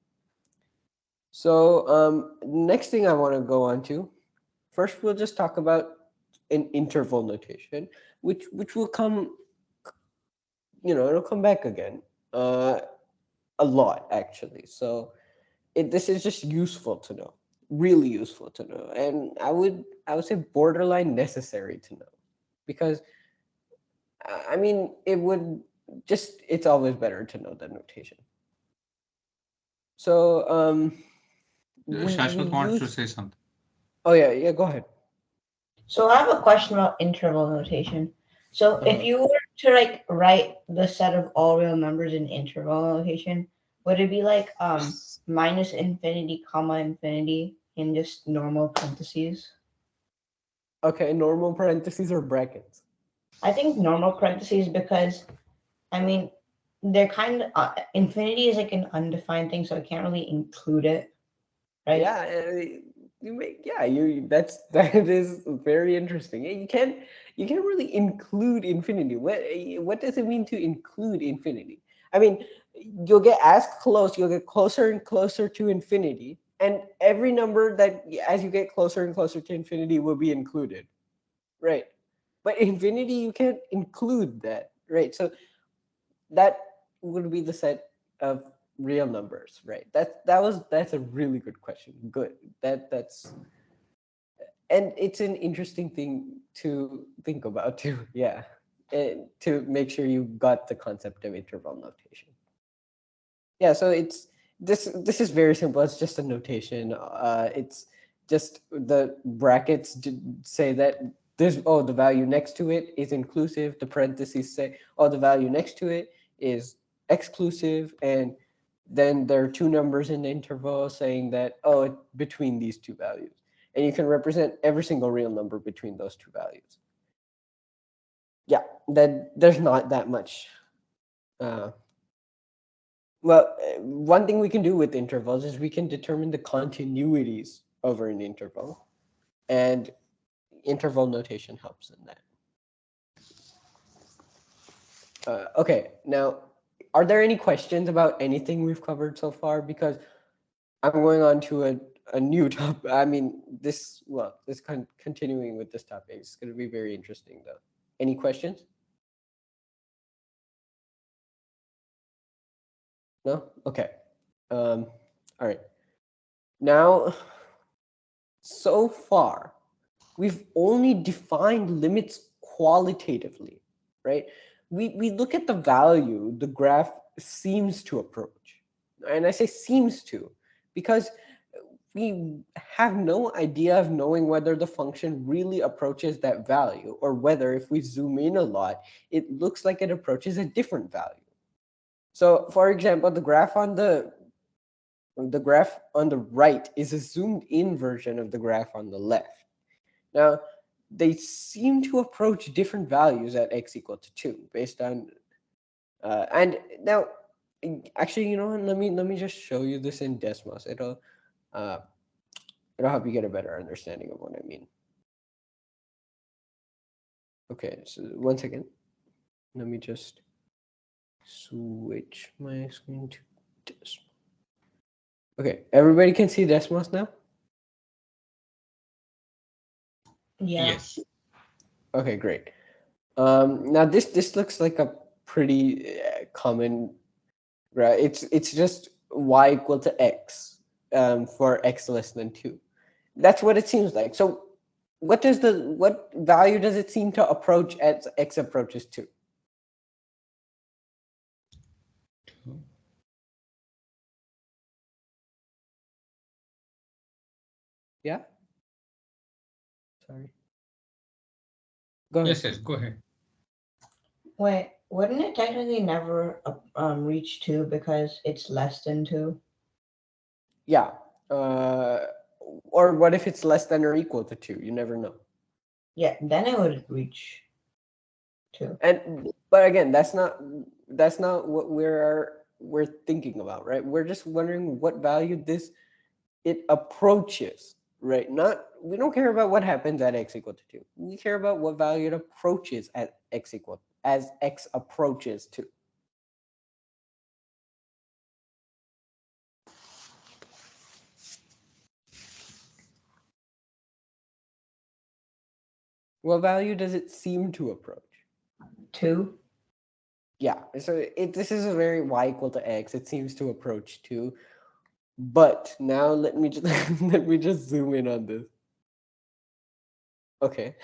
So next thing I want to go on to, first we'll just talk about an interval notation, which will come, it'll come back again. Uh, a lot actually. So this is just useful to know, really useful to know, and I would say borderline necessary to know, because I mean it would just it's always better to know the notation. So we Shashwat wants to use say something. oh yeah, go ahead. So I have a question about interval notation. So if Uh-huh. you were to like write the set of all real numbers in interval notation, would it be like minus infinity comma infinity in just normal parentheses? Okay, normal parentheses or brackets? I think normal parentheses because I mean they're kind of infinity is like an undefined thing, so I can't really include it, right? Yeah, you make yeah you that's that is very interesting. Yeah, you can't really include infinity. What does it mean to include infinity? I mean, you'll get closer and closer to infinity, and every number that as you get closer and closer to infinity will be included, right? But infinity you can't include that, right? So that would be the set of real numbers, right? That's a really good question. Good. That's and it's an interesting thing to think about too. Yeah, and to make sure you got the concept of interval notation. Yeah, so it's this is very simple. It's just a notation. It's just the brackets say that this the value next to it is inclusive. The parentheses say the value next to it is exclusive, and then there are two numbers in the interval saying that between these two values, and you can represent every single real number between those two values. Yeah, that there's not that much uh, one thing we can do with intervals is we can determine the continuities over an interval, and interval notation helps in that. Okay, now, are there any questions about anything we've covered so far? Because I'm going on to a new topic. I mean, continuing with this topic, it's going to be very interesting, though. Any questions? No? Okay. All right. Now, so far, we've only defined limits qualitatively, right? We look at the value the graph seems to approach. And I say seems to because we have no idea of knowing whether the function really approaches that value, or whether if we zoom in a lot, it looks like it approaches a different value. So for example, the graph on the right is a zoomed in version of the graph on the left. Now, they seem to approach different values at x equal to 2 based on and now actually, you know what, let me just show you this in Desmos. Uh, it'll help you get a better understanding of what I mean. Okay, so one second, let me just switch my screen to Desmos. Okay, everybody can see Desmos now. Yeah. Yes. Okay, great. Now this looks like a pretty common, right? It's just y equal to x for x less than 2. That's what it seems like. So what value does it seem to approach as x approaches 2? Yeah, sorry, go ahead. Yes, yes, go ahead. Wait, wouldn't it technically never reach 2 because it's less than 2? Yeah, uh, or what if it's less than or equal to 2? You never know. Yeah, then it would reach 2. And but again, that's not what we're thinking about, right? We're just wondering what value this it approaches, right? Not we don't care about what happens at x equal to 2. We care about what value it approaches at x equal as x approaches 2. What value does it seem to approach? 2? Yeah, so this is a very y equal to x. It seems to approach 2. But now let me just let me just zoom in on this. Okay.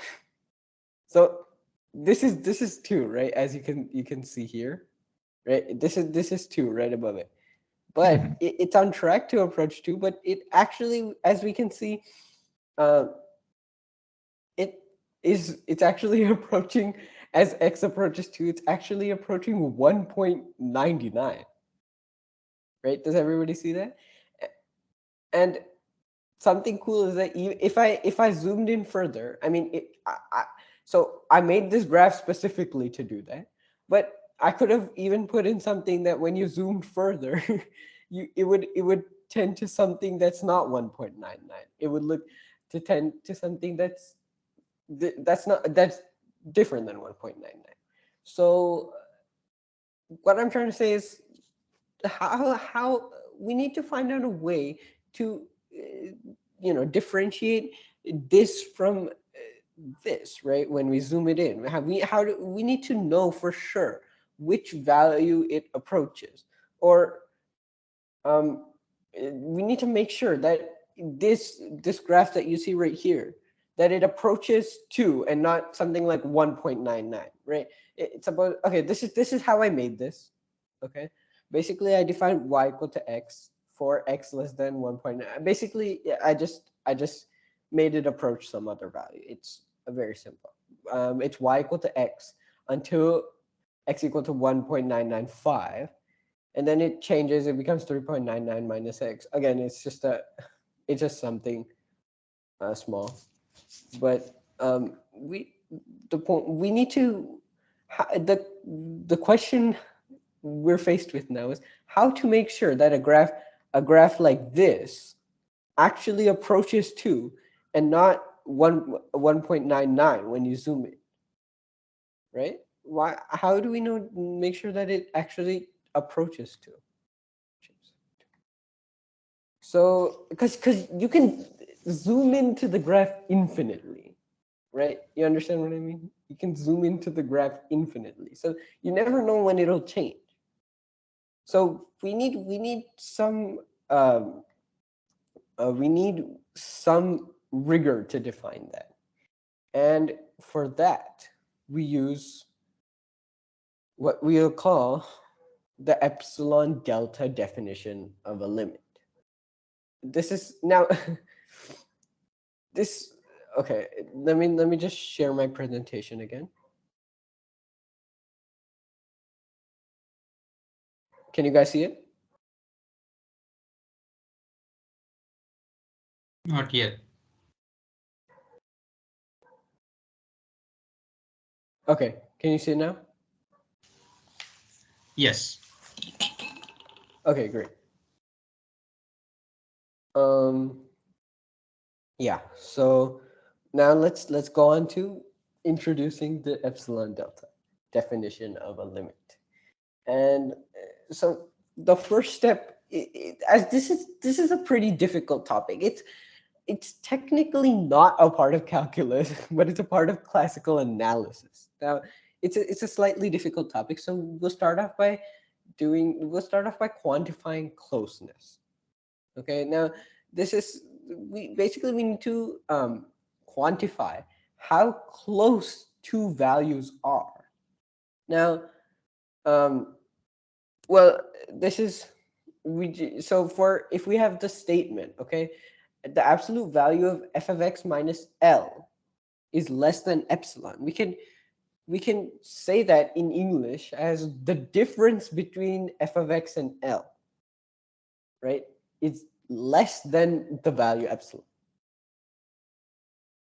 So this is 2, right? As you can see here, right? This is 2 right above it. But it's on track to approach 2, but it actually, as we can see, uh, it's actually approaching, as x approaches 2, it's actually approaching 1.99. Right? Does everybody see that? And something cool is that if I zoomed in further, I mean, so I made this graph specifically to do that, but I could have even put in something that when you zoomed further, it would tend to something that's not 1.99. It would look to tend to something that's different than 1.99. So what I'm trying to say is how we need to find out a way to differentiate this from this, right? When we zoom it in, how do we need to know for sure which value it approaches, or we need to make sure that this graph that you see right here, that it approaches 2 and not something like 1.99, right? It's about, okay, this is how I made this. Okay, basically I defined y equal to x for x less than 1.9. Basically, yeah, I just made it approach some other value. It's a very simple. It's y equal to x until x equal to 1.995, and then it changes. It becomes 3.99 minus x. Again, it's just something small, but we need to, the question we're faced with now is how to make sure that a graph like this actually approaches 2 and not 1.99 when you zoom it, right? Why, how do we make sure that it actually approaches 2? So because you can zoom into the graph infinitely, right? You understand what I mean? You can zoom into the graph infinitely, so you never know when it'll change. So um, we need some rigor to define that, and for that we use what we'll call the epsilon delta definition of a limit. This is now this okay. Let me just share my presentation again. Can you guys see it? Not yet. Okay, can you see it now? Yes. Okay, great. Um, yeah. So now let's go on to introducing the epsilon delta definition of a limit. And so the first step, as this is a pretty difficult topic. It's technically not a part of calculus, but it's a part of classical analysis. Now, it's a slightly difficult topic, so we'll start off by quantifying closeness. Okay, now we need to quantify how close two values are. Now, um, well, this is so for if we have the statement, okay, the absolute value of f of x minus L is less than epsilon. We can say that in English as the difference between f of x and L, right? It's less than the value epsilon.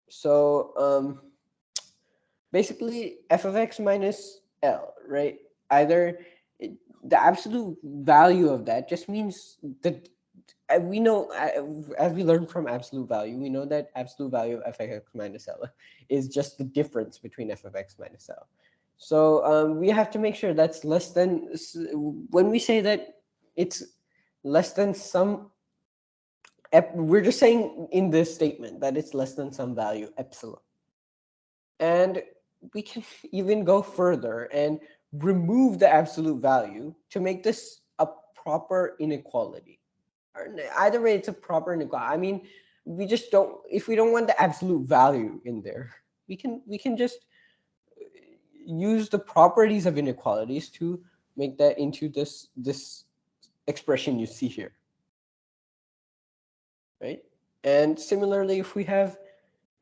So basically f of x minus L, right? Either the absolute value of that just means that we know, as we learned from absolute value, we know that absolute value of f of x minus L is just the difference between f of x minus L. So we have to make sure that's less than, when we say that it's less than some, we're just saying in this statement that it's less than some value epsilon. And we can even go further and remove the absolute value to make this a proper inequality. Or either way, it's a proper inequality. I mean, we just don't. If we don't want the absolute value in there, we can just use the properties of inequalities to make that into this expression you see here, right? And similarly, if we have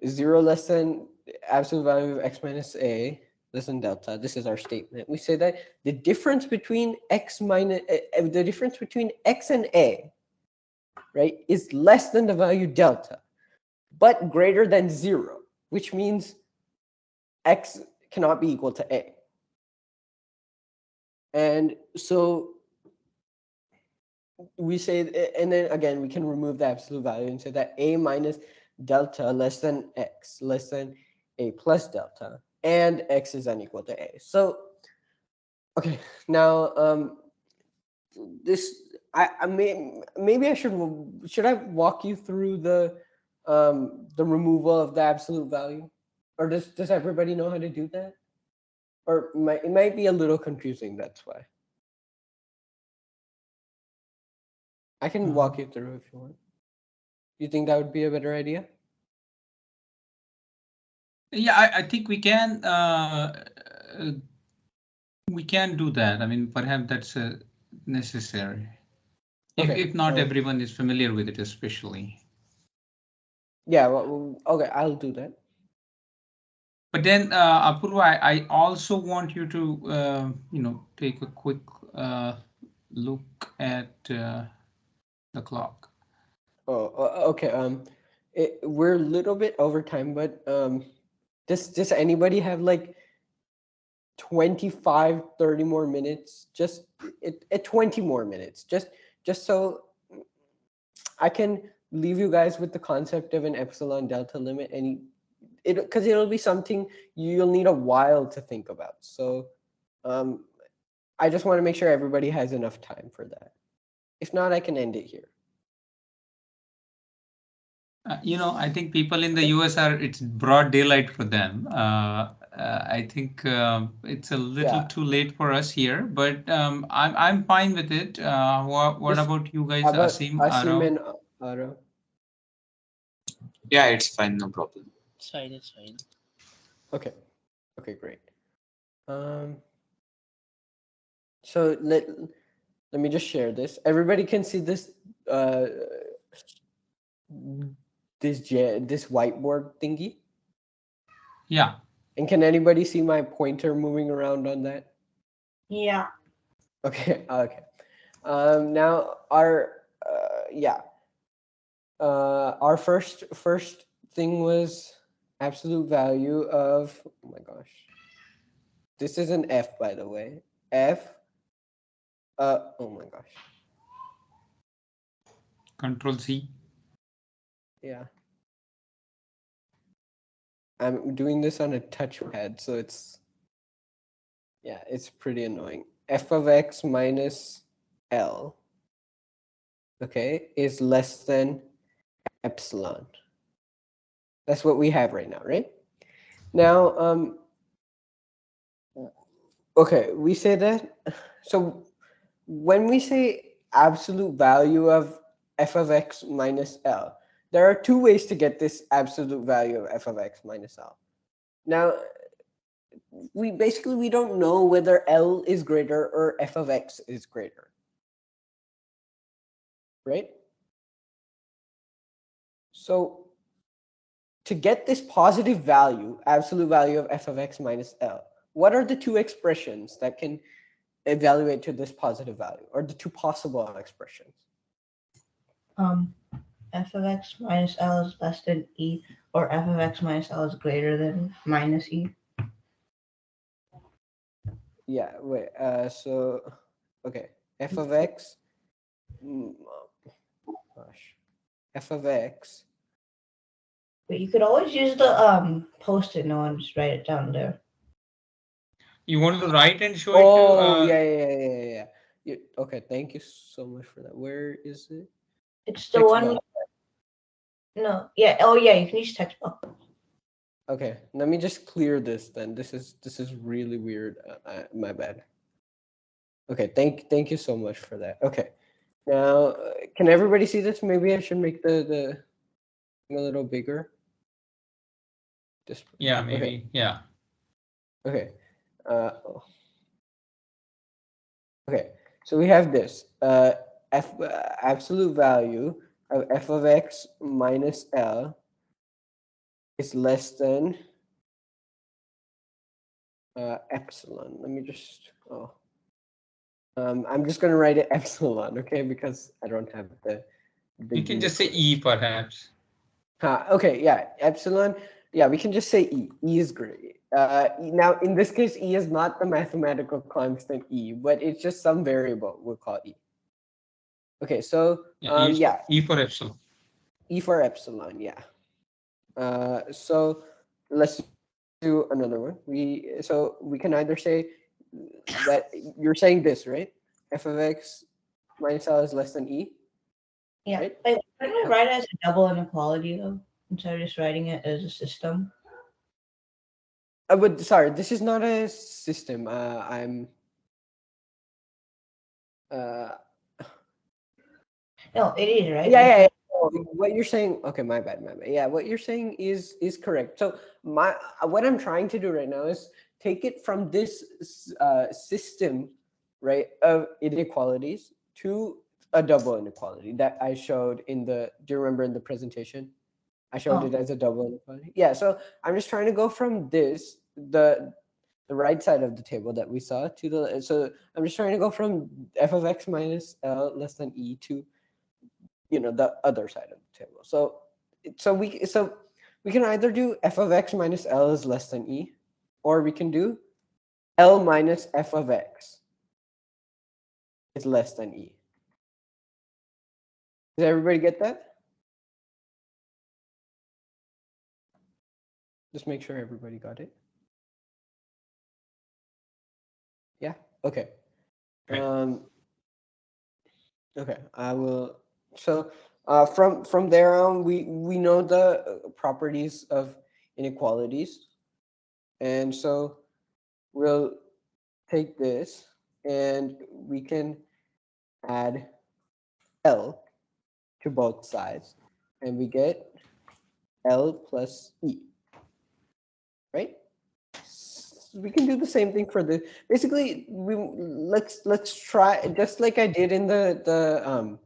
0 less than absolute value of x minus a less than delta, this is our statement. We say that the difference between x minus the difference between x and a, right, is less than the value delta, but greater than 0, which means x cannot be equal to a. And so we say, and then again, we can remove the absolute value and say that a minus delta less than x less than a plus delta, and x is unequal to a. So, okay, now this I maybe I should I walk you through the removal of the absolute value, or does everybody know how to do that, or it might be a little confusing? That's why I can walk you through if you want. You think that would be a better idea? Yeah, I think we can do that. I mean, perhaps that's necessary. Okay. If not everyone is familiar with it, especially. Yeah, well, okay, I'll do that. But then, Apurva, I also want you to, take a quick look at the clock. Oh, okay. We're a little bit over time, but does anybody have like 25, 30 more minutes? Just 20 more minutes, just so I can leave you guys with the concept of an epsilon delta limit, and because it'll be something you'll need a while to think about. So I just want to make sure everybody has enough time for that. If not, I can end it here. I think people in the US it's broad daylight for them. I think it's a little too late for us here, but I'm fine with it. What about you guys, Asim, Arav? and Arav? Yeah, it's fine, no problem. It's fine. It's fine. Okay. Okay, great. So let me just share this. Everybody can see this this whiteboard thingy? Yeah. And can anybody see my pointer moving around on that? Yeah. Okay. Okay. Now our our first thing was absolute value of, oh my gosh, this is an F, by the way. F. Oh my gosh. Control C. Yeah. I'm doing this on a touchpad, so it's pretty annoying. F of x minus L, okay, is less than epsilon. That's what we have right now, right? Now, okay, we say that. So when we say absolute value of f of x minus L, there are two ways to get this absolute value of f of x minus L. Now, we don't know whether L is greater or f of x is greater, right? So to get this positive value, absolute value of f of x minus L, what are the two expressions that can evaluate to this positive value, or the two possible expressions? F of x minus L is less than E, or f of x minus L is greater than minus E. Yeah, wait, so, okay, f of x, gosh, f of x. But you could always use the post-it note and just write it down there. You want to write and show Oh, it to? yeah. Okay, thank you so much for that. Where is it? It's the one. No, yeah. Oh, yeah. You can use textbook. Okay, let me just clear this then. This is really weird. My bad. Okay, thank you so much for that. Okay, now can everybody see this? Maybe I should make the thing a little bigger. Just Yeah, okay, maybe. Yeah. okay, okay. So we have this f absolute value of f of x minus L is less than epsilon. Let me just I'm just gonna write it epsilon, okay? Because I don't have the You can just say Unicode. E perhaps. Okay, yeah, epsilon. Yeah, we can just say E. E is great. Now, in this case, E is not the mathematical constant E, but it's just some variable we'll call E. Okay, so Yeah, E for, yeah, E for epsilon. E for epsilon, yeah. So let's do another one. We can either say that you're saying this, right? F of x minus L is less than E, Yeah. right? Wait, why don't I write it as a double inequality though, instead of just writing it as a system? I would sorry, this is not a system. I'm uh No, it is right. yeah. Oh, what you're saying, okay, my bad, my bad. Yeah, what you're saying is correct. So my what I'm trying to do right now is take it from this system, right, of inequalities to a double inequality that I showed in the. Do you remember in the presentation? I showed Oh. it as a double inequality. Yeah, so I'm just trying to go from this the right side of the table that we saw to the. So I'm just trying to go from f of x minus L less than E to the other side of the table. So we can either do f of x minus L is less than E, or we can do L minus f of x is less than E. Does everybody get that? Just make sure everybody got it. Yeah. Okay. Right. Okay. I will. So from there on, we know the properties of inequalities, and so we'll take this and we can add L to both sides, and we get L plus E, right? We can do the same thing for the. Basically, let's try just like I did in the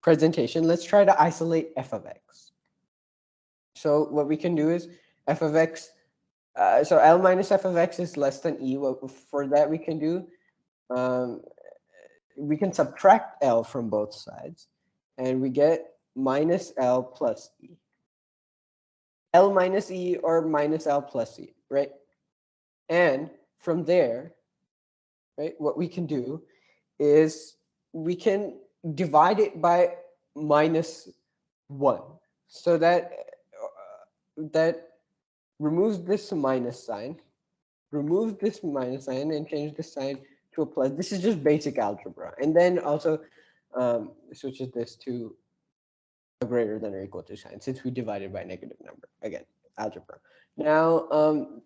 presentation. Let's try to isolate f of x. So what we can do is f of x. So L minus f of x is less than E. What for that we can do? Um, we can subtract L from both sides, and we get minus L plus E. L minus E or minus L plus E, right? And from there, right, what we can do is we can divide it by minus 1. So that removes this minus sign, removes this minus sign, and change the sign to a plus. This is just basic algebra. And then also switches this to a greater than or equal to sign, since we divided by a negative number. Again, algebra. Now, Or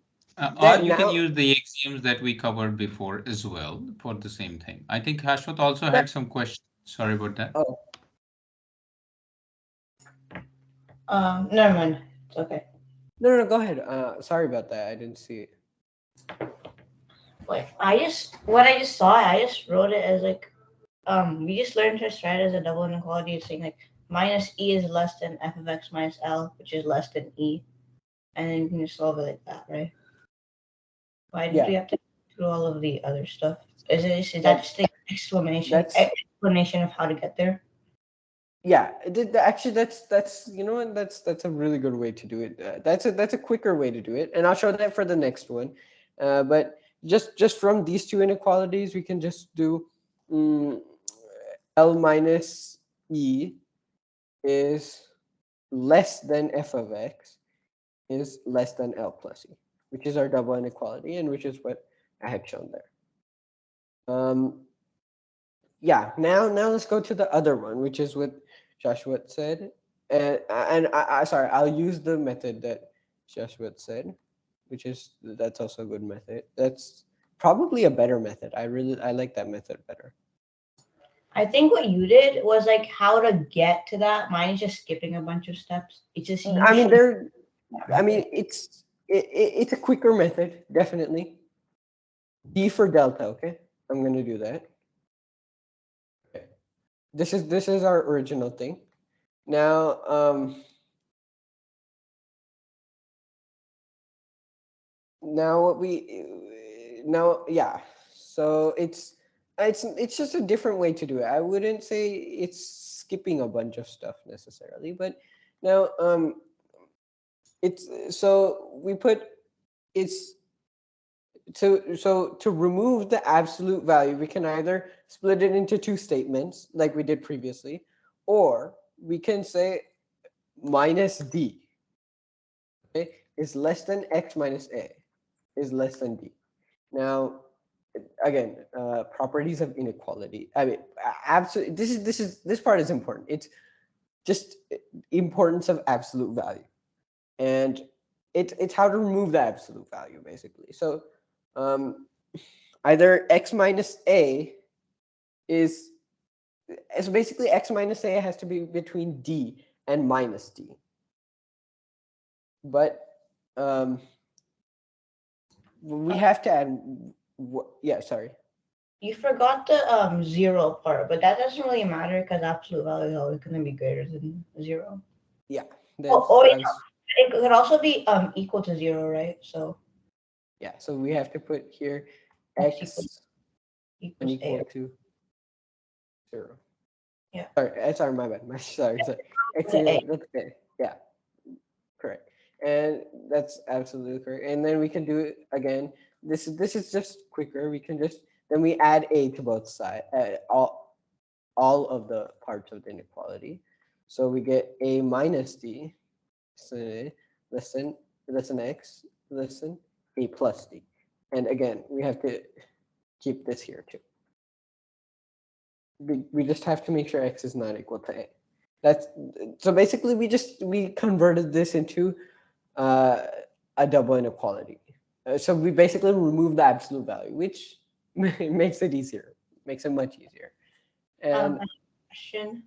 that you can now use the axioms that we covered before as well for the same thing. I think Hashwat also that, had some questions. Sorry about that. oh, Never mind. It's okay. no, go ahead. Sorry about that. I didn't see it. Like what I just saw, I just wrote it as like we just learned to write as a double inequality. It's saying like minus E is less than f of x minus L, which is less than E, and then you can just solve it like that, right? Why did Yeah, we have to go through all of the other stuff? Is that that just the that's explanation of how to get there? yeah. Actually, that's you know what, that's a really good way to do it. That's a quicker way to do it, and I'll show that for the next one. But just from these two inequalities, we can just do um, L minus E is less than f of x is less than L plus E, which is our double inequality, and which is what I had shown there. Yeah, now let's go to the other one, which is what Joshua said. And sorry, I'll use the method that Shashwat said, that's also a good method. That's probably a better method. I like that method better. I think what you did was like how to get to that. Mine is just skipping a bunch of steps. It's just I mean, usually it's a quicker method, definitely. D for delta, okay? I'm gonna do that. Okay. This is our original thing. Now, yeah. So it's just a different way to do it. I wouldn't say it's skipping a bunch of stuff necessarily, but now it's so we put it's to remove the absolute value, we can either split it into two statements like we did previously, or we can say minus d, okay, is less than x minus a is less than d. Now, again, properties of inequality. I mean, absolute. This part is important. It's just importance of absolute value, and it's how to remove the absolute value basically. So, either x minus a is so basically x minus a has to be between d and minus d. But we have to add. Yeah, sorry. you forgot the zero part, but that doesn't really matter because absolute value is always going to be greater than zero. Yeah, Oh, yeah. It could also be equal to zero, right? So yeah. So we have to put here x x equals equal a. to 0. Yeah. Sorry, my bad. Sorry. X To a. that's a. Yeah, correct. And that's absolutely correct. And then we can do it again. This is just quicker. We can just then we add a to both sides, all of the parts of the inequality. So we get a minus d, so less than x, less than a plus d. And again, we have to keep this here too. We just have to make sure x is not equal to a. That's so basically we converted this into a double inequality. So we basically remove the absolute value, which makes it easier, makes it much easier. And Question.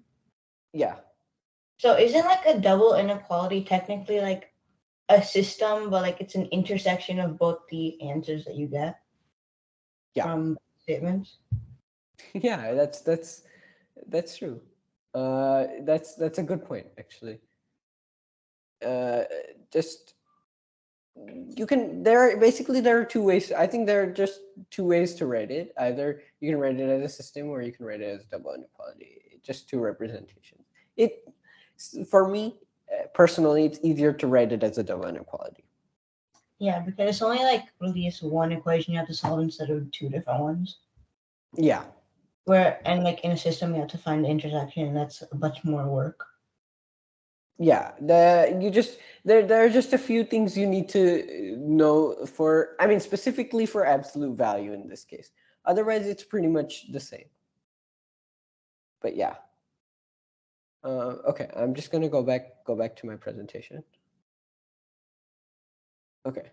yeah, So isn't like a double inequality technically like a system, but like it's an intersection of both the answers that you get from statements? yeah, that's true. That's a good point actually. Just you can there are two ways. I think there are just two ways to write it. Either you can write it as a system or you can write it as double inequality. Just two representations. It for me personally, it's easier to write it as a double inequality. Yeah, because it's only like really just one equation you have to solve instead of two different ones. Yeah. And like in a system you have to find the intersection, and that's much more work. Yeah, there are just a few things you need to know for, I mean, specifically for absolute value in this case. Otherwise, it's pretty much the same. But yeah. Okay, I'm just gonna go back to my presentation. Okay.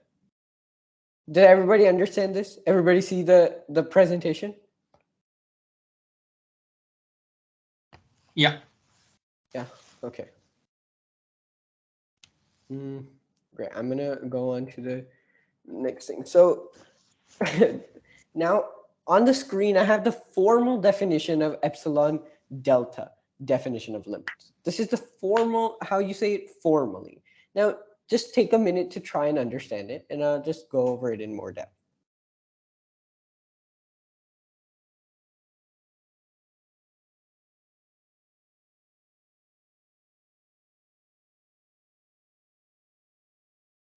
Did everybody understand this? Everybody see the presentation? Yeah. Yeah. Okay. Great. I'm gonna go on to the next thing. So now on the screen, I have the formal definition of epsilon delta definition of limits. This is the formal, how you say it formally. Now, just take a minute to try and understand it, and I'll just go over it in more depth.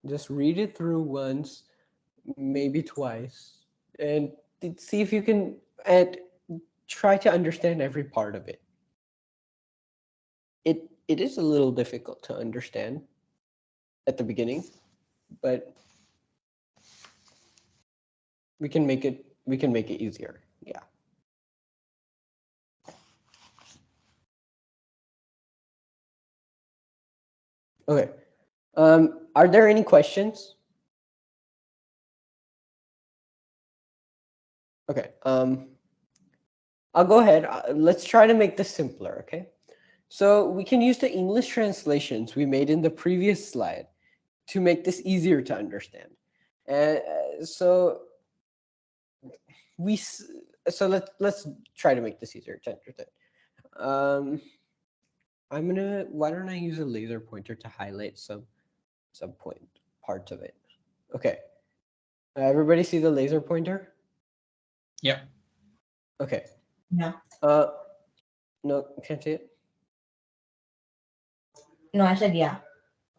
Just read it through once, maybe twice, and see if you can and try to understand every part of it. It is a little difficult to understand at the beginning, but we can make it easier. Yeah. Okay. Are there any questions? Okay. I'll go ahead. Let's try to make this simpler, okay? So we can use the English translations we made in the previous slide to make this easier to understand. And so let's try to make this easier to understand. Why don't I use a laser pointer to highlight some parts of it? Okay. Everybody see the laser pointer? Yeah. Okay. No. No, can't see it. No, I said yeah.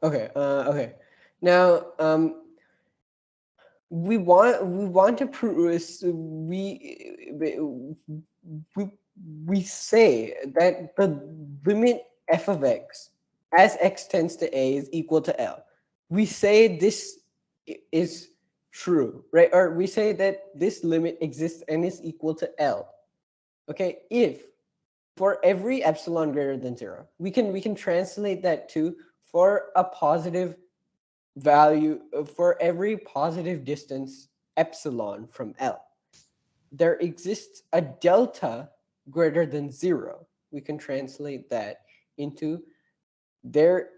Okay. Okay. Now, we want to prove we say that the limit f of x as x tends to a is equal to L. We say this is true, right? Or we say that this limit exists and is equal to L. Okay, if for every epsilon greater than 0, we can translate that to for a positive value for every positive distance epsilon from L, there exists a delta greater than 0. We can translate that into there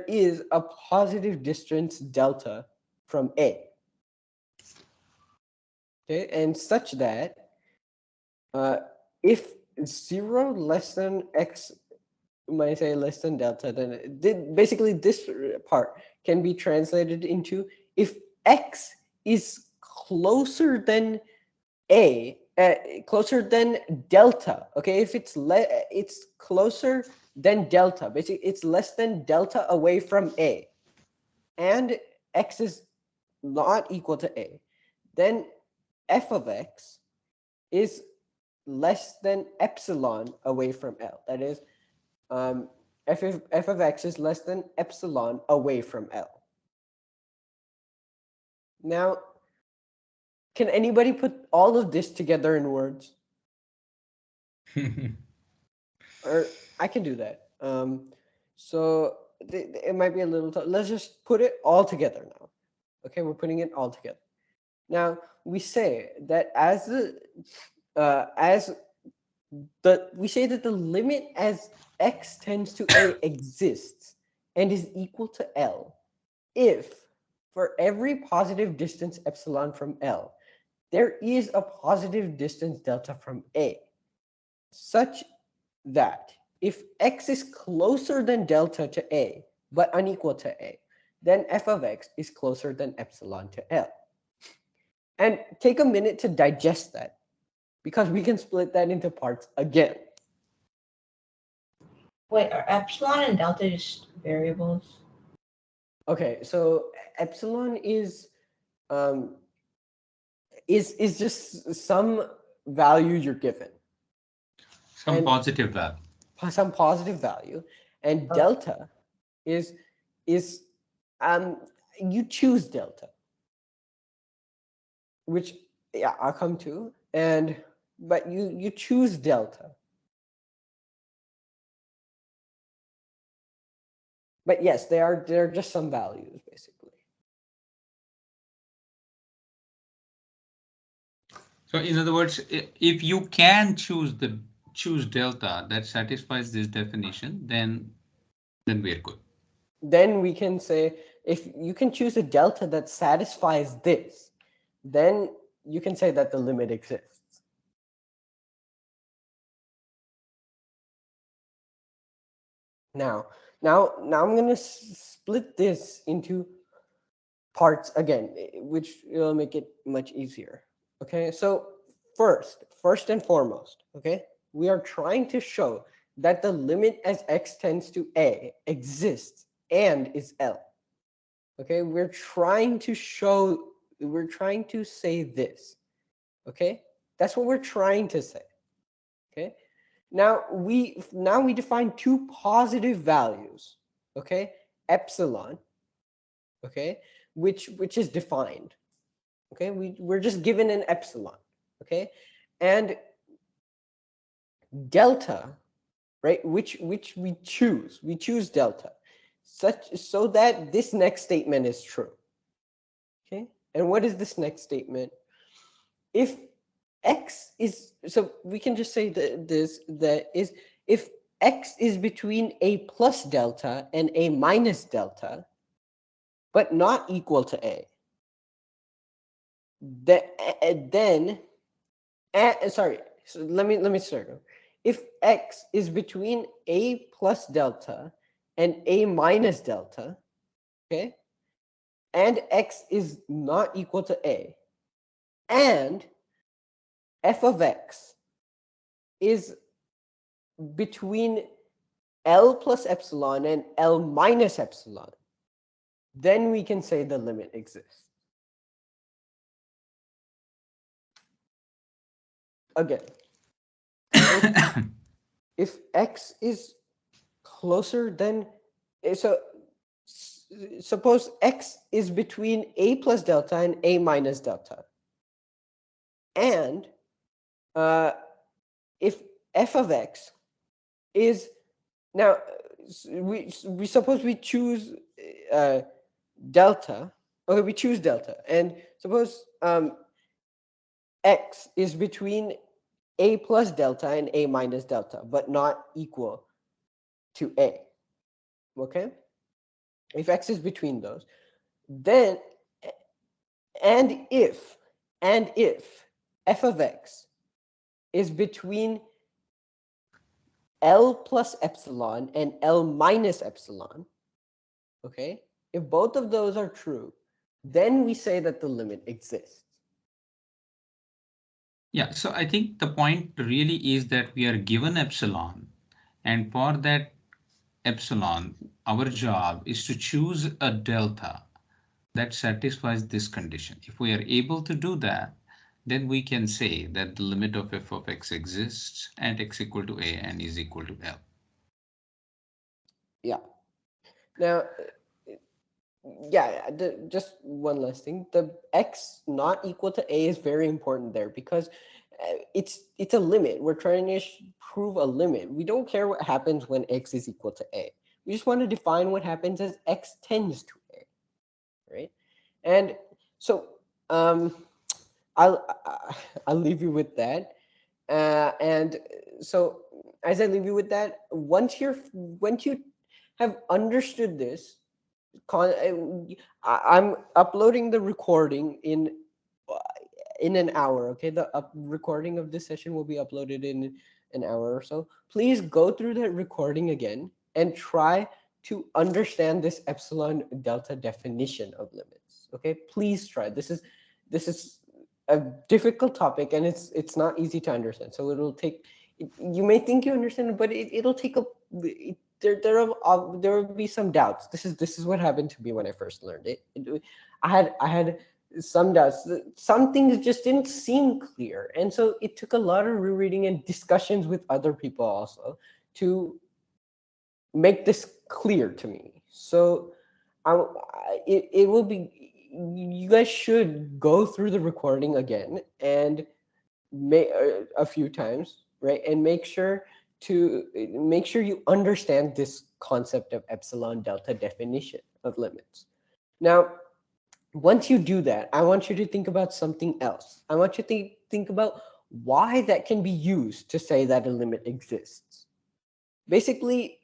is a positive distance delta from A. Okay, and such that if 0 less than x might say less than delta, then basically this part can be translated into if x is closer than closer than delta. Okay, if it's closer than delta, basically it's less than delta away from a, and x is not equal to a, then f of x is less than epsilon away from L. That is, f of x is less than epsilon away from L. Now, can anybody put all of this together in words? Or I can do that. So it might be a little tough. Let's just put it all together now. Okay, we're putting it all together. Now we say that we say that the limit as x tends to a exists and is equal to L if for every positive distance epsilon from L, there is a positive distance delta from A, such that if x is closer than delta to A but unequal to A, then f of x is closer than epsilon to L. And take a minute to digest that, because we can split that into parts again. Wait, are epsilon and delta just variables? Okay, so epsilon is just some value you're given, Some and positive value. some positive value, and delta is you choose delta, which yeah I'll come to, but you choose delta. But yes, they're just some values basically. So in other words, if you can choose delta that satisfies this definition, then we're good. Then we can say if you can choose a delta that satisfies this, then you can say that the limit exists. Now I'm going to split this into parts again, which will make it much easier. Okay, so first and foremost, okay, we are trying to show that the limit as x tends to a exists and is L. Okay, we're trying to say this. Okay, that's what we're trying to say. Okay, now we define two positive values. Okay, epsilon. Okay, which is defined. Okay, we're just given an epsilon. Okay, and delta right? Which we choose. We choose delta, such so that this next statement is true. Okay, and what is this next statement? If x is, so we can just say that is, if x is between a plus delta and a minus delta, but not equal to a, then sorry. So let me start over. If x is between a plus delta and a minus delta, okay, and x is not equal to a, and f of x is between L plus epsilon and L minus epsilon, then we can say the limit exists. Again, if x is closer than, so suppose x is between a plus delta and a minus delta, and if f of x is, now we suppose we choose delta. Okay, we choose delta, and suppose x is between a plus delta and a minus delta, but not equal to a. Okay, if x is between those, then and if f of x is between L plus epsilon and L minus epsilon, okay, if both of those are true, then we say that the limit exists. Yeah, so I think the point really is that we are given epsilon, and for that epsilon, our job is to choose a delta that satisfies this condition. If we are able to do that, then we can say that the limit of f of x exists at x equal to a and is equal to L. Yeah. Now, yeah, just one last thing. The x not equal to a is very important there, because it's a limit. We're trying to prove a limit. We don't care what happens when x is equal to a. We just want to define what happens as x tends to a, right? And so I'll I'll leave you with that. And so as I leave you with that, once you have understood this, I'm uploading the recording in an hour. Okay, the recording of this session will be uploaded in an hour or so. Please go through that recording again and try to understand this epsilon delta definition of limits. Okay, please try. This is a difficult topic, and it's not easy to understand. So it'll take. You may think you understand it, but it'll take a. There will be some doubts. This is what happened to me when I first learned it. I had some doubts. Some things just didn't seem clear, and so it took a lot of rereading and discussions with other people also to make this clear to me. So it will be, you guys should go through the recording again and make a few times, right? And make sure you understand this concept of epsilon delta definition of limits. Now, once you do that, I want you to think about something else. I want you to think about why that can be used to say that a limit exists. Basically,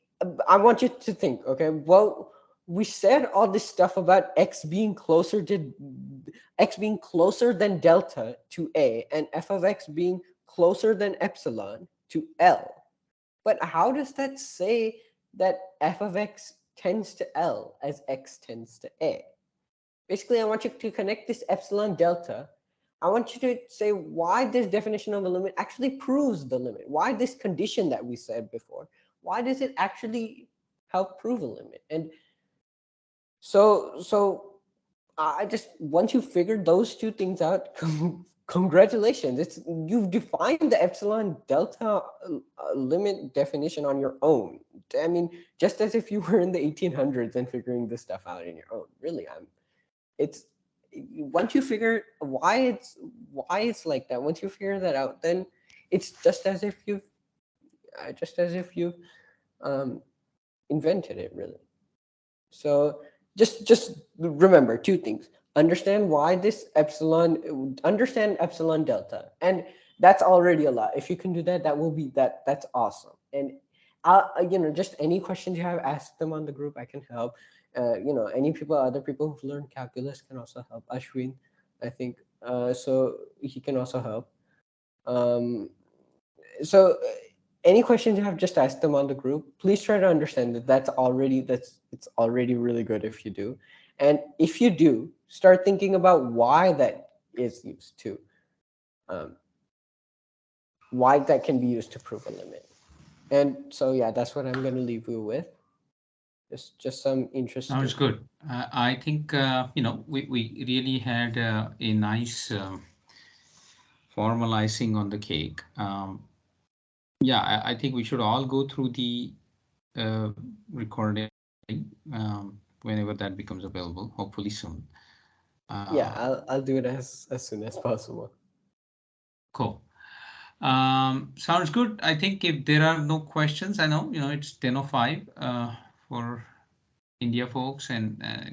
I want you to think, okay, well, we said all this stuff about x being closer than delta to a, and f of x being closer than epsilon to L. But how does that say that f of x tends to L as x tends to a? Basically, I want you to connect this epsilon delta. I want you to say why this definition of a limit actually proves the limit. Why this condition that we said before, why does it actually help prove a limit? And so I just, once you figured those two things out, congratulations. You've defined the epsilon delta limit definition on your own. I mean, just as if you were in the 1800s and figuring this stuff out on your own. Really, it's, once you figure why it's like that, once you figure that out, then it's just as if you've just as if you invented it, really. So just remember two things. Understand why this epsilon, understand epsilon delta. And that's already a lot. If you can do that, that will be that's awesome. And just any questions you have, ask them on the group. I can help. Any people, other people who've learned calculus can also help. Ashwin, I think, so he can also help. Um, so any questions you have, just ask them on the group. Please try to understand that it's already really good if you do. And if you do, start thinking about why that is used to, um, why that can be used to prove a limit. And so yeah, that's what I'm going to leave you with. Just some interesting. Sounds good. I think we really had a nice formalizing on the cake. Yeah, I think we should all go through the recording whenever that becomes available, hopefully soon. Yeah, I'll do it as soon as possible. Cool. Sounds good. I think if there are no questions, I know it's 10:05 for India folks, and